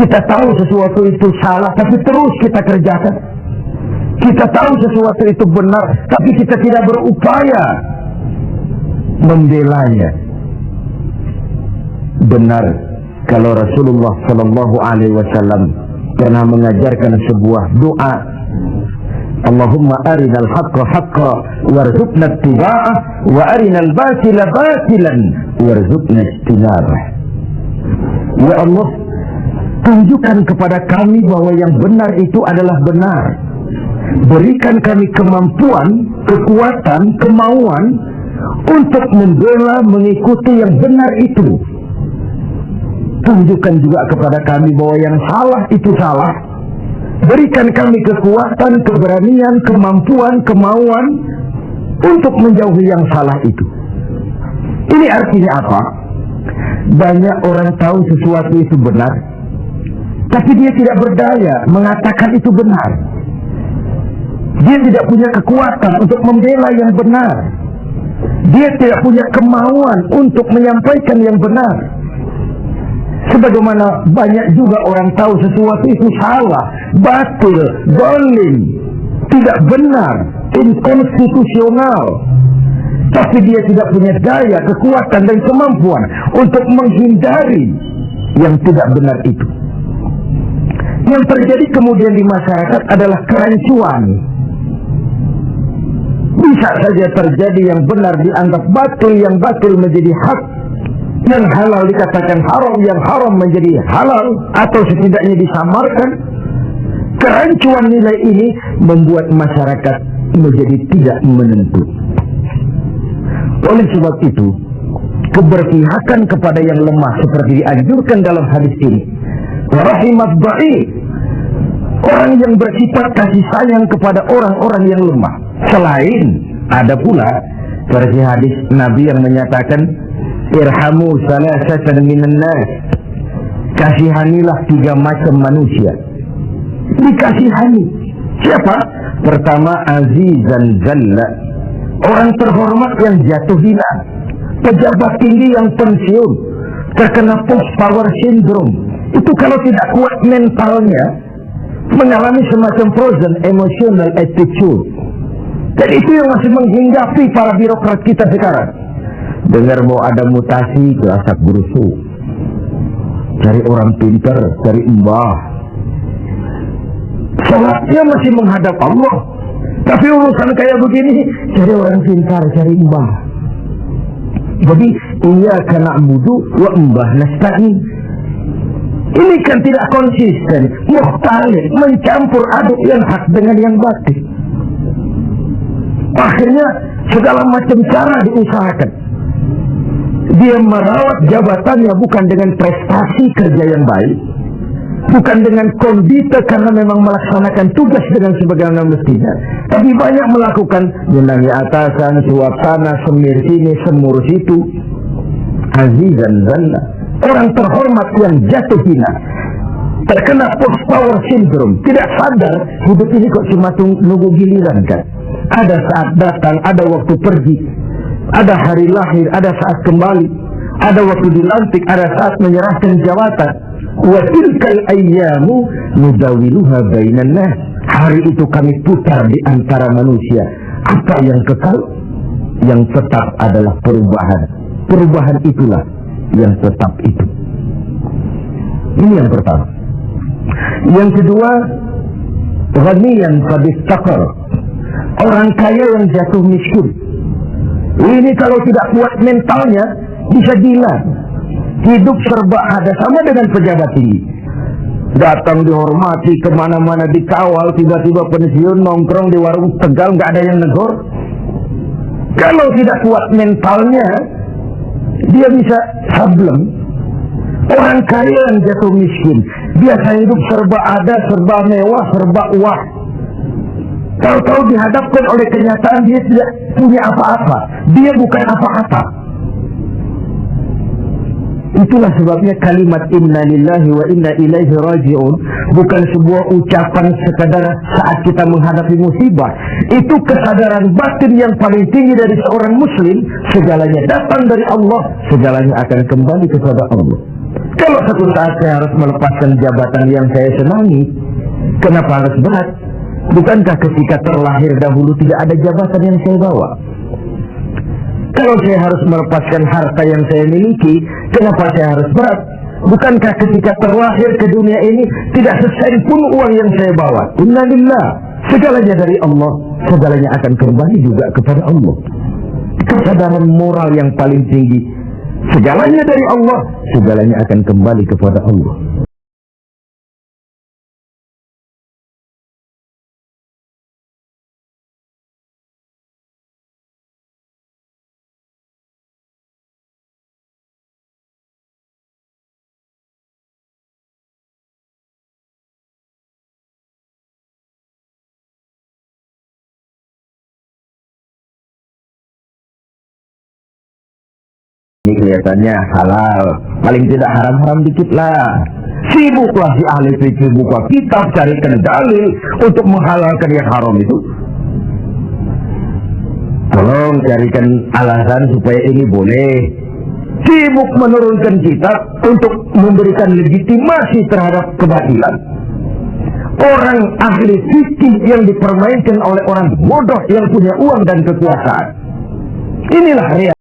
Kita tahu sesuatu itu salah tapi terus kita kerjakan. Kita tahu sesuatu itu benar tapi kita tidak berupaya membelanya. Benar kalau Rasulullah Sallallahu Alaihi Wasallam pernah mengajarkan sebuah doa, Allahumma arinal haqqa haqqa warzuqna ittiba'ah wa arinal batila batilan warzuqna ijtinabah. Ya Allah, tunjukkan kepada kami bahwa yang benar itu adalah benar. Berikan kami kemampuan, kekuatan, kemauan untuk membela, mengikuti yang benar itu. Tunjukkan juga kepada kami bahwa yang salah itu salah. Berikan kami kekuatan, keberanian, kemampuan, kemauan untuk menjauhi yang salah itu. Ini artinya apa? Banyak orang tahu sesuatu itu benar, tapi dia tidak berdaya mengatakan itu benar. Dia tidak punya kekuatan untuk membela yang benar. Dia tidak punya kemauan untuk menyampaikan yang benar. Sebagaimana banyak juga orang tahu sesuatu itu salah, batil, zalim, tidak benar, inkonstitusional. Tapi dia tidak punya daya, kekuatan dan kemampuan untuk menghindari yang tidak benar itu. Yang terjadi kemudian di masyarakat adalah kerancuan. Bisa saja terjadi yang benar dianggap batil, yang batil menjadi hak. Yang halal dikatakan haram, yang haram menjadi halal, atau setidaknya disamarkan. Kerancuan nilai ini membuat masyarakat menjadi tidak menentu. Oleh sebab itu, keberpihakan kepada yang lemah seperti dianjurkan dalam hadis ini. Rahimat ba'i, orang yang bersifat kasih sayang kepada orang-orang yang lemah. Selain ada pula versi hadis Nabi yang menyatakan irhamu salasatan minan nas, kasihanilah 3 macam manusia. Dikasihani siapa? Pertama, azizan zalla, orang terhormat yang jatuh hina, pejabat tinggi yang pensiun, terkena post power syndrome. Itu kalau tidak kuat mentalnya, mengalami semacam frozen emotional attitude. Dan itu yang masih menghinggapi para birokrat kita sekarang. Dengar mau ada mutasi ke asap berusuh, cari orang pintar, cari mbah. Sholatnya masih menghadap Allah, tapi urusan kayak begini cari orang pintar, cari mbah. Jadi iya kena mudu wa mbah nasta'in. Ini kan tidak konsisten, mukhtalif, mencampur aduk yang hak dengan yang batil. Akhirnya segala macam cara diusahakan. Dia merawat jabatannya bukan dengan prestasi kerja yang baik, bukan dengan kondite karena memang melaksanakan tugas dengan sebagaimana mestinya, tapi banyak melakukan menangi atasan, suap sana, semir sini, semur situ. Azizan zalla, orang terhormat yang jatuh hina, terkena post power syndrome, tidak sadar hidup ini kok cuma nunggu giliran kan. Ada saat datang, ada waktu pergi, ada hari lahir, ada saat kembali, ada waktu dilantik, ada saat menyerahkan jabatan. Wa tilkal ayyamu nudawiluha bainan nas. Hari itu kami putar di antara manusia. Apa yang kekal? Yang tetap adalah perubahan. Perubahan itulah yang tetap itu. Ini yang pertama. Yang kedua, ghaniyan qad istaqar, orang kaya yang jatuh miskin. Ini kalau tidak kuat mentalnya bisa gila. Hidup serba ada, sama dengan pejabat tinggi. Datang dihormati, kemana-mana dikawal, tiba-tiba pensiun nongkrong di warung Tegal nggak ada yang negor. Kalau tidak kuat mentalnya, dia bisa sableng. Orang kaya yang jatuh miskin, biasa hidup serba ada, serba mewah, serba uang. Tahu-tahu dihadapkan oleh kenyataan dia tidak punya apa-apa, dia bukan apa-apa. Itulah sebabnya kalimat inna lillahi wa inna ilaihi raji'un bukan sebuah ucapan sekadar saat kita menghadapi musibah. Itu kesadaran batin yang paling tinggi dari seorang muslim. Segalanya datang dari Allah, segalanya akan kembali kepada Allah. Kalau satu saat saya harus melepaskan jabatan yang saya senangi, kenapa harus berat? Bukankah ketika terlahir dahulu tidak ada jabatan yang saya bawa? Kalau saya harus melepaskan harta yang saya miliki, kenapa saya harus berat? Bukankah ketika terlahir ke dunia ini tidak sesen pun uang yang saya bawa? Innalillah, segalanya dari Allah, segalanya akan kembali juga kepada Allah. Kesadaran moral yang paling tinggi, segalanya dari Allah, segalanya akan kembali kepada Allah. Ini kelihatannya halal, paling tidak haram-haram dikit lah. Sibuklah si ahli fikih buka kitab carikan dalil untuk menghalalkan yang haram itu. Tolong carikan alasan supaya ini boleh. Sibuk menurunkan kitab untuk memberikan legitimasi terhadap kebatilan. Orang ahli fikih yang dipermainkan oleh orang bodoh yang punya uang dan kekuasaan. Inilah realitas.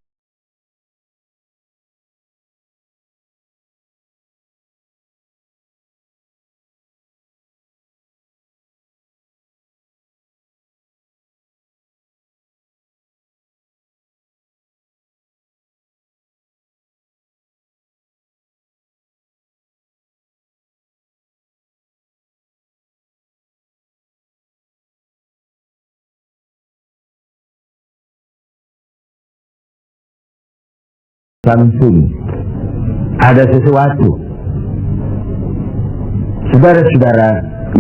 Samsung. Ada sesuatu. Saudara-saudara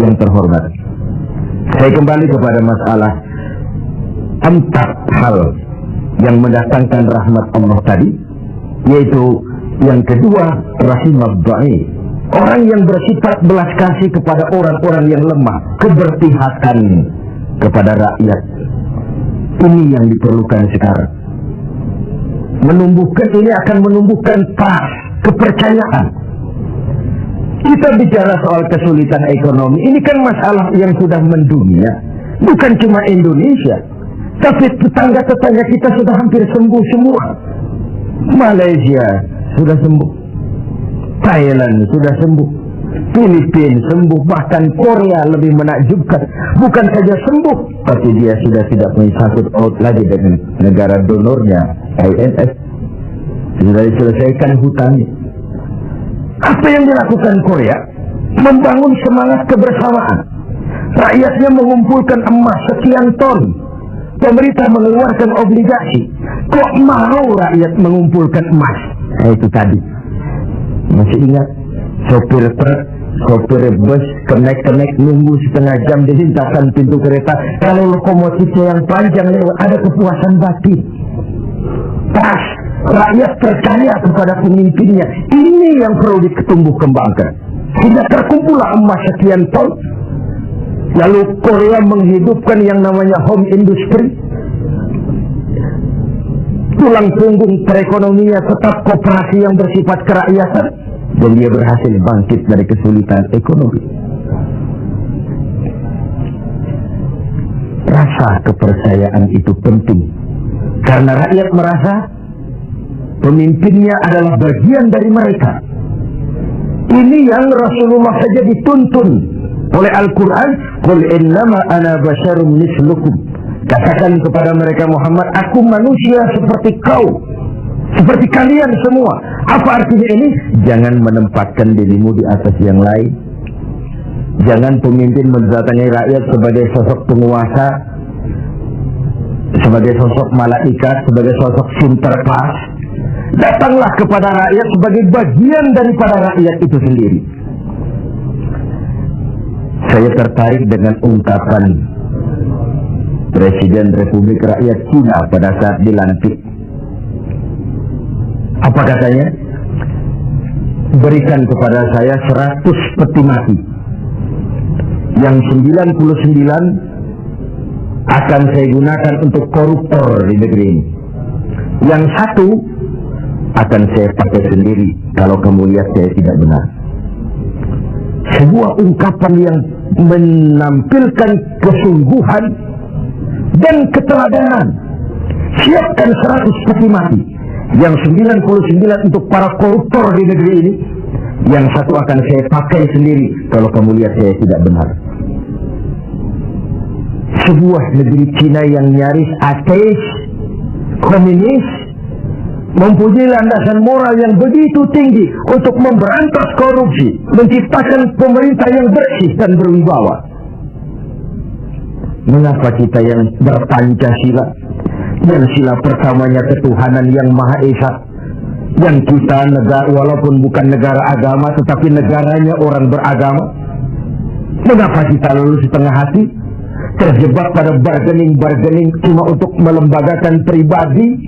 yang terhormat, saya kembali kepada masalah 4 hal yang mendatangkan rahmat Allah tadi, yaitu yang kedua, rahimah ba'i, orang yang bersifat belas kasih kepada orang-orang yang lemah, keberpihakan kepada rakyat. Ini yang diperlukan sekarang. Ini akan menumbuhkan trust, kepercayaan. Kita bicara soal kesulitan ekonomi, ini kan masalah yang sudah mendunia, bukan cuma Indonesia, tapi tetangga-tetangga kita sudah hampir sembuh semua. Malaysia sudah sembuh, Thailand sudah sembuh, Filipina sembuh, bahkan Korea lebih menakjubkan. Bukan saja sembuh, tapi dia sudah tidak punya sangkut paut lagi dengan negara donornya, IMF. Sudah diselesaikan hutangnya. Apa yang dilakukan Korea? Membangun semangat kebersamaan. Rakyatnya mengumpulkan emas sekian ton. Pemerintah mengeluarkan obligasi. Kok mau rakyat mengumpulkan emas? Itu tadi. Masih ingat? Sopir truk, sopir bus, kenek-kenek nunggu setengah jam di lintasan pintu kereta. Kalau lokomotifnya yang panjang lewat, ada kepuasan batin. Pas rakyat percaya kepada pemimpinnya. Ini yang perlu ditumbuh kembangkan. Tidak terkumpullah emas sekian ton. Lalu Korea menghidupkan yang namanya home industry. Tulang punggung perekonomian tetap koperasi yang bersifat kerakyatan. Dan dia berhasil bangkit dari kesulitan ekonomi. Rasa kepercayaan itu penting. Karena rakyat merasa pemimpinnya adalah bagian dari mereka. Ini yang Rasulullah saja dituntun oleh Al-Quran. Qul innama ana basyarum mislukum. Katakan kepada mereka Muhammad, aku manusia seperti kau, seperti kalian semua. Apa artinya ini? Jangan menempatkan dirimu di atas yang lain. Jangan pemimpin mendatangi rakyat sebagai sosok penguasa, sebagai sosok malaikat, sebagai sosok sinterklas. Datanglah kepada rakyat sebagai bagian daripada rakyat itu sendiri. Saya tertarik dengan ungkapan Presiden Republik Rakyat Cina pada saat dilantik. Apa katanya? Berikan kepada saya 100 peti mati. Yang 99 akan saya gunakan untuk koruptor di negeri ini. Yang 1 akan saya pakai sendiri kalau kamu lihat saya tidak benar. Sebuah ungkapan yang menampilkan kesungguhan dan keteladanan. Siapkan 100 peti mati. Yang 99 untuk para koruptor di negeri ini. Yang 1 akan saya pakai sendiri kalau kamu lihat saya tidak benar. Sebuah negeri Cina yang nyaris ateis, komunis, mempunyai landasan moral yang begitu tinggi untuk memberantas korupsi, menciptakan pemerintah yang bersih dan berwibawa. Mengapa kita yang berpancasila, yang sila pertamanya ketuhanan yang Maha Esa, yang kita negara walaupun bukan negara agama tetapi negaranya orang beragama, mengapa kita lalu setengah hati terjebak pada bargaining cuma untuk melembagakan pribadi,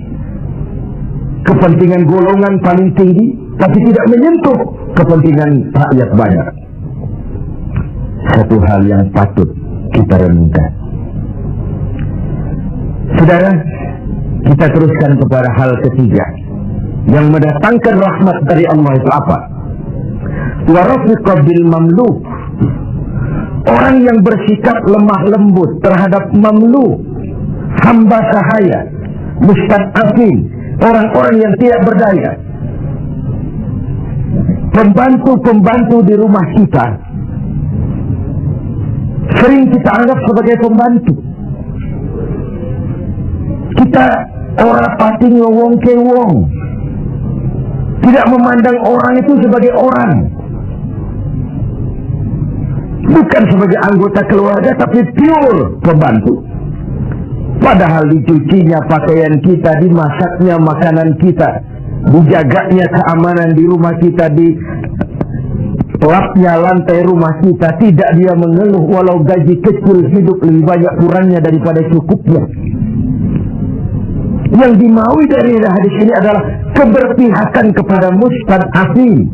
kepentingan golongan paling tinggi, tapi tidak menyentuh kepentingan rakyat banyak. Satu hal yang patut kita renungkan. Saudara, kita teruskan kepada hal ketiga yang mendatangkan rahmat dari Allah itu apa? Wa rafiqa bil mamluk. Orang yang bersikap lemah lembut terhadap mamluk, hamba sahaya, mustad'afin, orang-orang yang tidak berdaya. Pembantu-pembantu di rumah kita sering kita anggap sebagai pembantu. Kita ora pati ngowong ke wong, tidak memandang orang itu sebagai orang, bukan sebagai anggota keluarga, tapi pure pembantu. Padahal dicucinya pakaian kita, dimasaknya makanan kita, dijaganya keamanan di rumah kita, di lapnya lantai rumah kita, tidak dia mengeluh walau gaji kecil, hidup lebih banyak kurangnya daripada cukupnya. Yang dimaui dari hadis ini adalah keberpihakan kepada mustad'afin,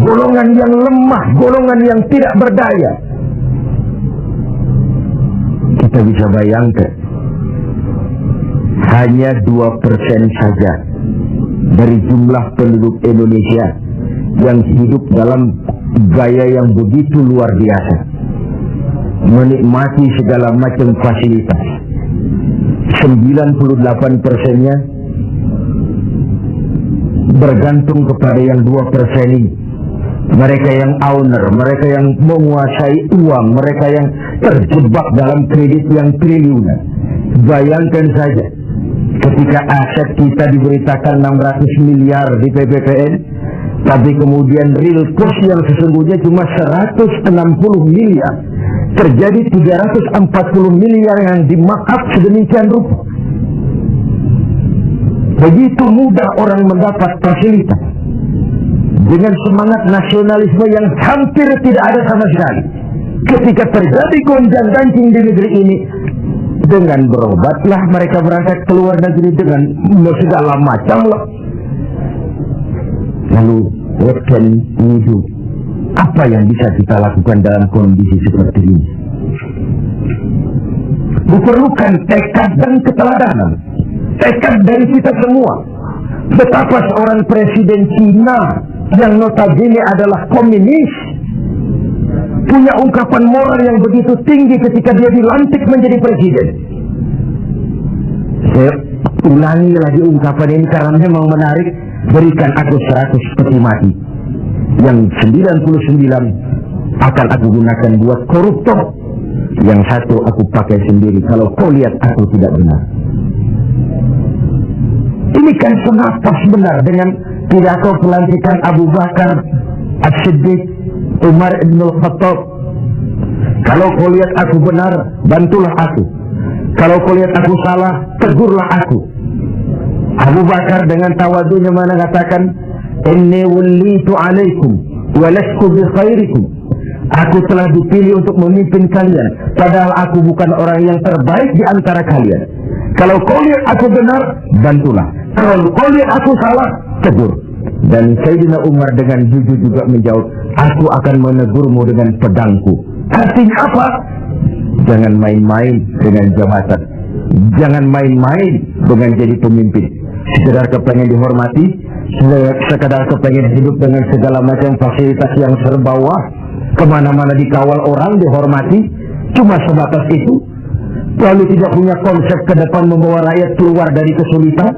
golongan yang lemah, golongan yang tidak berdaya. Kita bisa bayangkan, hanya 2% saja dari jumlah penduduk Indonesia yang hidup dalam gaya yang begitu luar biasa, menikmati segala macam fasilitas. 98%-nya bergantung kepada yang 2% ini. Mereka yang owner, mereka yang menguasai uang, mereka yang terjebak dalam kredit yang triliunan. Bayangkan saja, ketika aset kita diberitakan 600 miliar di PPPN, tapi kemudian real cost yang sesungguhnya cuma 160 miliar, terjadi 340 miliar yang dimarkup sedemikian rupa. Begitu mudah orang mendapat fasilitas dengan semangat nasionalisme yang hampir tidak ada sama sekali. Ketika terjadi gonjang-ganjing di negeri ini, dengan berobatlah mereka berangkat ke luar negeri dengan segala macam lah. Lalu what can we do? Apa yang bisa kita lakukan dalam kondisi seperti ini? Diperlukan tekad dan keteladanan, tekad dari kita semua. Betapa seorang presiden Cina yang notabene adalah komunis punya ungkapan moral yang begitu tinggi ketika dia dilantik menjadi presiden. Saya ulangi lagi ungkapan ini karena memang menarik. Berikan aku 100 peti mati, yang 99 akan aku gunakan buat koruptor, yang satu aku pakai sendiri kalau kau lihat aku tidak benar. Ini kan senapas benar dengan pidato pelantikan Abu Bakar As-Siddiq, Umar Ibn Al-Khattab. Kalau kau lihat aku benar, bantulah aku. Kalau kau lihat aku salah, tegurlah aku. Abu Bakar dengan tawadunya mengatakan, inni wallitu alaikum wa lastu bi khairikum. Aku telah dipilih untuk memimpin kalian, padahal aku bukan orang yang terbaik di antara kalian. Kalau kau lihat aku benar, bantulah. Kalau kau lihat aku salah, tegur. Dan Sayyidina Umar dengan jujur juga menjawab, aku akan menegurmu dengan pedangku. Artinya apa? Jangan main-main dengan jabatan, jangan main-main dengan jadi pemimpin. Sekedar kepengen dihormati, sekedar kepengen hidup dengan segala macam fasilitas yang serba wah, kemana-mana dikawal orang, dihormati, cuma sebatas itu. Lalu tidak punya konsep ke depan membawa rakyat keluar dari kesulitan.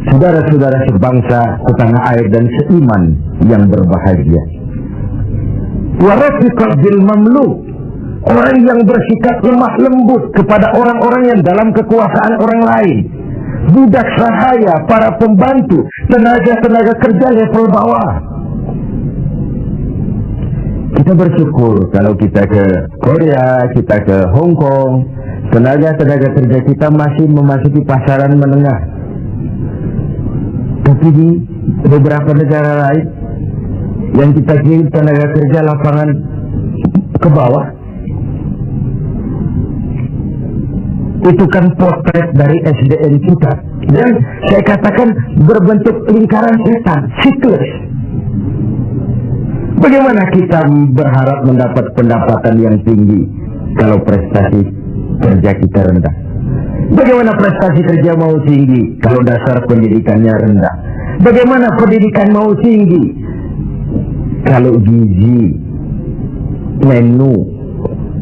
Saudara-saudara sebangsa, setanah air dan seiman yang berbahagia. Warafiqah bil mamluk, orang yang bersikap lemah lembut kepada orang-orang yang dalam kekuasaan orang lain. Budak sahaya, para pembantu, tenaga-tenaga kerja level bawah. Kita bersyukur kalau kita ke Korea, kita ke Hong Kong, tenaga-tenaga kerja kita masih memasuki pasaran menengah. Tapi di beberapa negara lain yang kita kirim tenaga kerja lapangan ke bawah, itu kan potret dari SDM kita. Dan saya katakan berbentuk lingkaran setan, siklus. Bagaimana kita berharap mendapat pendapatan yang tinggi kalau prestasi kerja kita rendah? Bagaimana prestasi kerja mau tinggi kalau dasar pendidikannya rendah? Bagaimana pendidikan mau tinggi kalau gizi, menu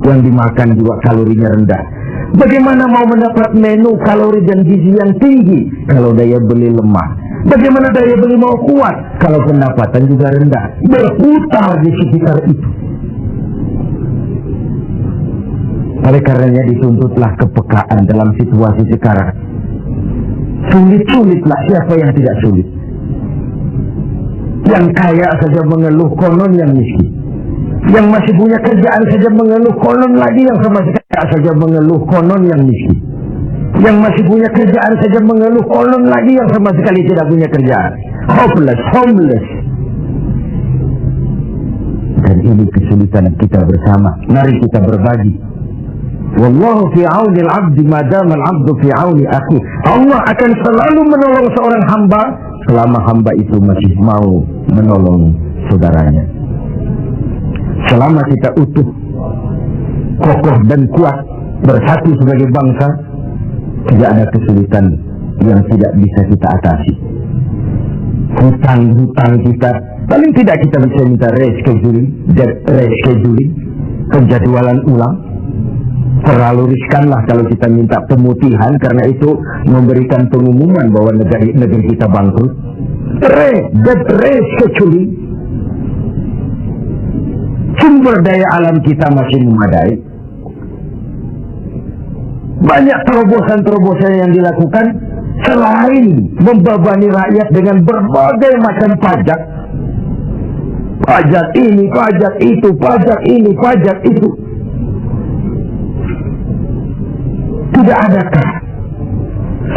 yang dimakan juga kalorinya rendah? Bagaimana mau mendapat menu kalori dan gizi yang tinggi kalau daya beli lemah? Bagaimana daya beli mau kuat kalau pendapatan juga rendah? Berputar di sekitar itu. Oleh karenanya dituntutlah kepekaan dalam situasi sekarang. Sulit-sulitlah, siapa yang tidak sulit? Yang kaya saja mengeluh, konon yang miskin. Yang masih punya kerjaan saja mengeluh, konon lagi yang sama kaya saja mengeluh, konon yang miskin. Yang masih punya kerjaan saja mengeluh, konon lagi yang sama sekali tidak punya kerjaan. Hopeless, homeless. Dan ini kesulitan kita bersama. Mari kita berbagi. Wallahu fi auni al-'abdi ma dama al-'abdu fi auni akhi. Allah akan selalu menolong seorang hamba selama hamba itu masih mau menolong saudaranya. Selama kita utuh, kokoh dan kuat, bersatu sebagai bangsa, tidak ada kesulitan yang tidak bisa kita atasi. Hutang-hutang kita, paling tidak kita bisa minta rescheduling, penjadwalan ulang. Terlalu riskanlah kalau kita minta pemutihan, karena itu memberikan pengumuman bahwa negeri kita bangkrut. Rescheduling. Sumber daya alam kita masih memadai. Banyak terobosan-terobosan yang dilakukan selain membebani rakyat dengan berbagai macam pajak. Pajak ini, pajak itu, pajak ini, pajak itu. Tidak adakah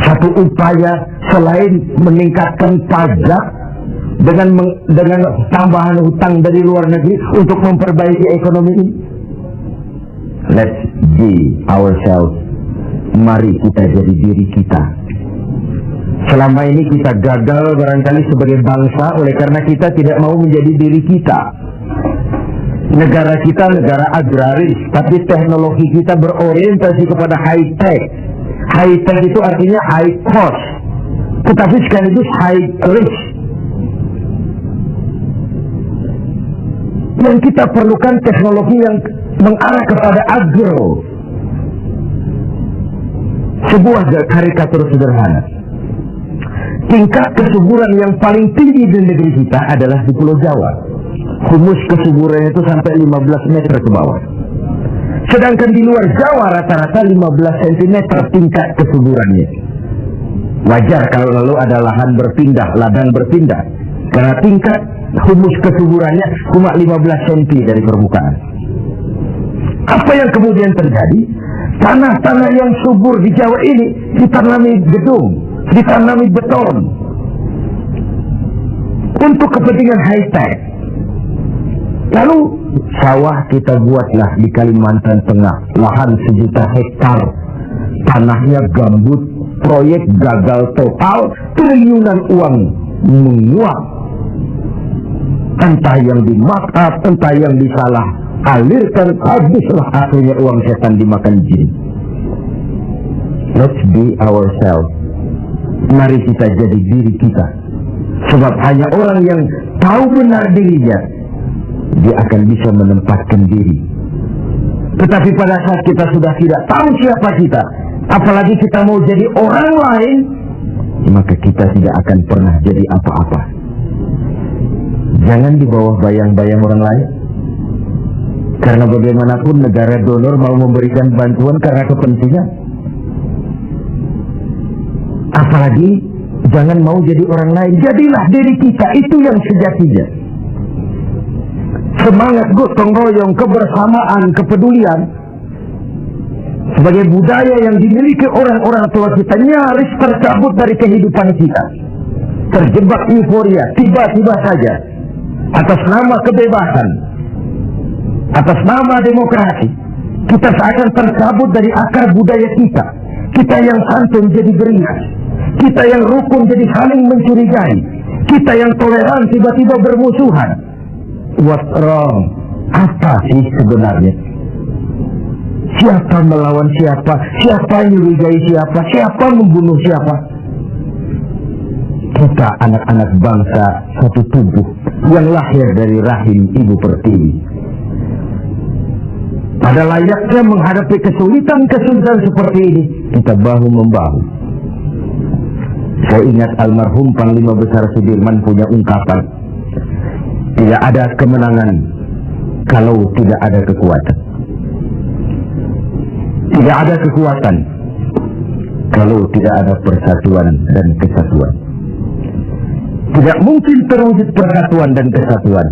satu upaya selain meningkatkan pajak dengan tambahan hutang dari luar negeri untuk memperbaiki ekonomi ini? Let's be ourselves. Mari kita jadi diri kita. Selama ini kita gagal barangkali sebagai bangsa oleh karena kita tidak mau menjadi diri kita. Negara kita negara agraris, tapi teknologi kita berorientasi kepada high tech. High tech itu artinya high cost, tetapi sekaligus high risk. Yang kita perlukan teknologi yang mengarah kepada agro. Sebuah karikatur sederhana. Tingkat kesuburan yang paling tinggi di negeri kita adalah di Pulau Jawa. Humus kesuburannya itu sampai 15 meter ke bawah. Sedangkan di luar Jawa rata-rata 15 cm tingkat kesuburannya. Wajar kalau lalu ada lahan berpindah, ladang berpindah. Karena tingkat humus kesuburannya cuma 15 cm dari permukaan. Apa yang kemudian terjadi? Tanah-tanah yang subur di Jawa ini ditanami gedung, ditanami beton untuk kepentingan high tech. Lalu sawah kita buatlah di Kalimantan Tengah, lahan 1 juta hektar, tanahnya gambut, proyek gagal total, triliunan uang menguap. Entah yang di-markup, entah yang disalah alirkan, habislah akhirnya uang setan dimakan jin. Let's be ourselves. Mari kita jadi diri kita. Sebab hanya orang yang tahu benar dirinya, dia akan bisa menempatkan diri. Tetapi pada saat kita sudah tidak tahu siapa kita, apalagi kita mau jadi orang lain, maka kita tidak akan pernah jadi apa-apa. Jangan di bawah bayang-bayang orang lain. Karena bagaimanapun negara donor mau memberikan bantuan karena kepentingan. Apalagi jangan mau jadi orang lain. Jadilah diri kita, itu yang sejatinya. Semangat gotong royong, kebersamaan, kepedulian sebagai budaya yang dimiliki orang-orang tua kita nyaris tercabut dari kehidupan kita. Terjebak euforia tiba-tiba saja atas nama kebebasan, atas nama demokrasi, kita seakan tercabut dari akar budaya kita. Kita yang santun jadi beringas, kita yang rukun jadi saling mencurigai, kita yang toleran tiba-tiba bermusuhan. What's wrong? Apa sih sebenarnya? Siapa melawan siapa? Siapa yang mencurigai siapa? Siapa membunuh siapa? Kita anak-anak bangsa satu tubuh yang lahir dari rahim Ibu Pertiwi. Pada layaknya menghadapi kesulitan-kesulitan seperti ini, kita bahu-membahu. Saya ingat almarhum Panglima Besar Sudirman punya ungkapan, tidak ada kemenangan kalau tidak ada kekuatan. Tidak ada kekuatan kalau tidak ada persatuan dan kesatuan. Tidak mungkin terwujud persatuan dan kesatuan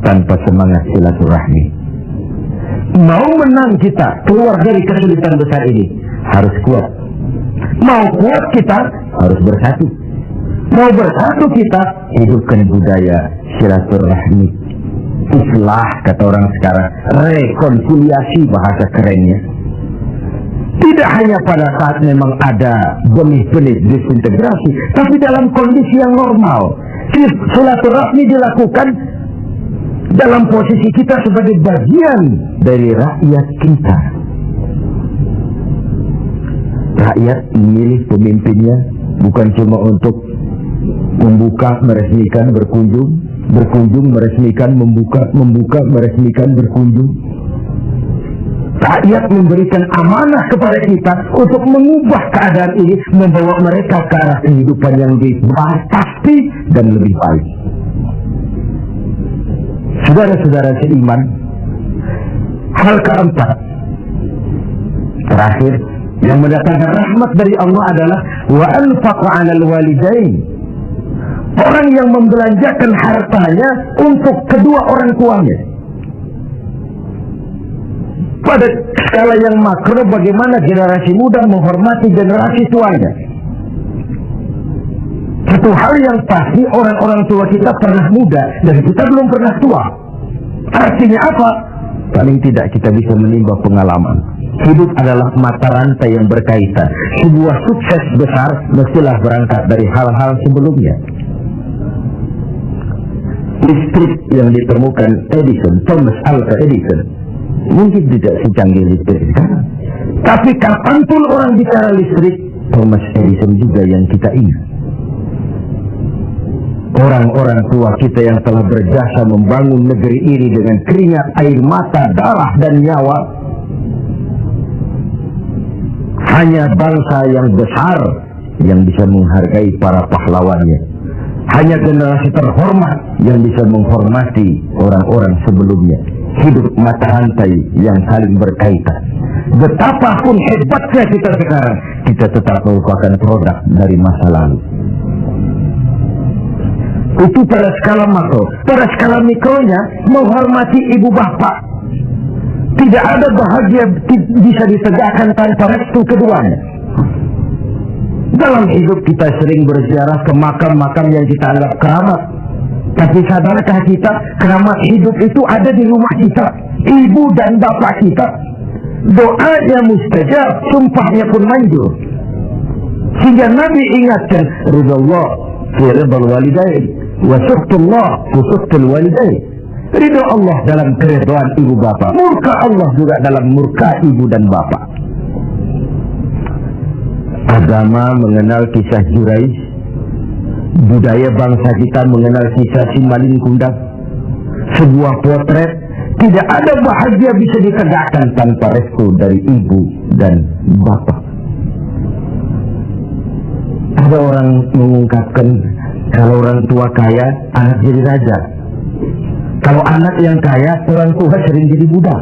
tanpa semangat silaturahmi. Mau menang kita keluar dari kesulitan besar ini, harus kuat, Mau kuat kita harus bersatu. Mau bersatu kita hidupkan budaya silaturahmi, islah kata orang sekarang, rekonsiliasi bahasa kerennya. Tidak hanya pada saat memang ada benih-benih disintegrasi, tapi dalam kondisi yang normal. Silaturahmi dilakukan dalam posisi kita sebagai bagian dari rakyat kita. Rakyat memilih pemimpinnya bukan cuma untuk membuka, meresmikan, berkunjung, meresmikan, membuka, meresmikan, berkunjung. Rakyat memberikan amanah kepada kita untuk mengubah keadaan ini, membawa mereka ke arah kehidupan yang lebih pasti dan lebih baik. Saudara-saudara seiman, hal keempat, terakhir, yang mendatangkan rahmat dari Allah adalah wa anfaqa 'alal walidain. Orang yang membelanjakan hartanya untuk kedua orang tuanya. Pada skala yang makro, bagaimana generasi muda menghormati generasi tuanya. Satu hal yang pasti, orang-orang tua kita pernah muda dan kita belum pernah tua. Artinya apa? Paling tidak kita bisa menimba pengalaman. Hidup adalah mata rantai yang berkaitan. Sebuah sukses besar mestilah berangkat dari hal-hal sebelumnya. Listrik yang ditemukan Thomas Alva Edison, mungkin tidak secanggih listrik sekarang. Tapi kapanpun orang bicara listrik, Thomas Edison juga yang kita ingat. Orang-orang tua kita yang telah berjasa membangun negeri ini dengan keringat, air mata, darah, dan nyawa. Hanya bangsa yang besar yang bisa menghargai para pahlawannya. Hanya generasi terhormat yang bisa menghormati orang-orang sebelumnya. Hidup mata rantai yang saling berkaitan. Betapapun hebatnya kita sekarang, kita tetap merupakan produk dari masa lalu. Itu pada skala makro. Pada skala mikronya, menghormati ibu bapak. Tidak ada bahagia bisa ditegakkan tanpa restu keduanya. Dalam hidup kita sering berziarah ke makam-makam yang kita anggap keramat. Tapi sadarkah kita, keramat hidup itu ada di rumah kita, ibu dan bapak kita. Doanya mustajab, sumpahnya pun manjur. Sehingga Nabi ingatkan, ridallah fi ridal walidain, wa suhtullah fi suhtul walidain. Ridho Allah dalam keridhaan ibu bapak, murka Allah juga dalam murka ibu dan bapak. Agama mengenal kisah Juraij, budaya bangsa kita mengenal kisah Simalin Kundang. Sebuah potret, tidak ada bahagia bisa ditegakkan tanpa restu dari ibu dan bapak. Ada orang mengungkapkan, kalau orang tua kaya, anak jadi raja. Kalau anak yang kaya, orang tua sering jadi budak.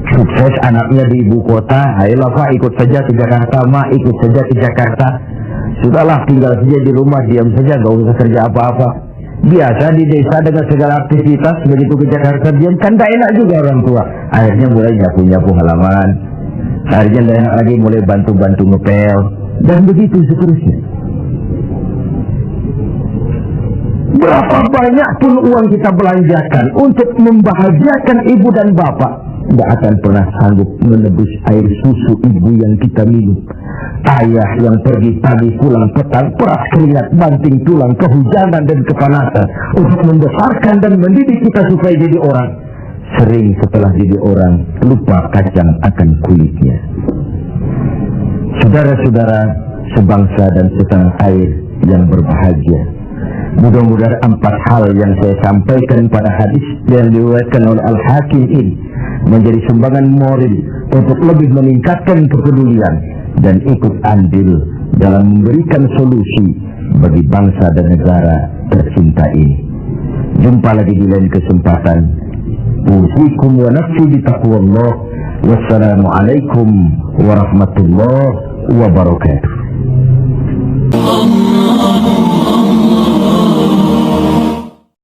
Sukses anaknya di ibu kota, ayolah Pak, ikut saja ke Jakarta, Ma, ikut saja ke Jakarta. Sudahlah, tinggal saja di rumah, diam saja, gak usah kerja apa-apa. Biasa di desa dengan segala aktivitas, begitu ke Jakarta diam, kan gak enak juga orang tua. Akhirnya mulai nyapu-nyapu halaman. Akhirnya gak enak lagi, mulai bantu-bantu ngepel. Dan begitu seterusnya. Berapa banyak pun uang kita belanjakan untuk membahagiakan ibu dan bapak, tidak akan pernah sanggup menebus air susu ibu yang kita minum. Ayah yang pergi pagi pulang petang, peras keringat, banting tulang, kehujanan dan kepanasan untuk membesarkan dan mendidik kita supaya jadi orang. Sering setelah jadi orang, lupa kacang akan kulitnya. Saudara-saudara sebangsa dan setanah air yang berbahagia, mudah-mudahan 4 hal yang saya sampaikan pada hadis yang diriwayatkan oleh Al-Hakim ini menjadi sumbangan moral untuk lebih meningkatkan kepedulian dan ikut andil dalam memberikan solusi bagi bangsa dan negara tercinta ini. Jumpa lagi di lain kesempatan. Usikum wa nafsi bitaqwallah. Wassalamualaikum warahmatullahi wabarakatuh.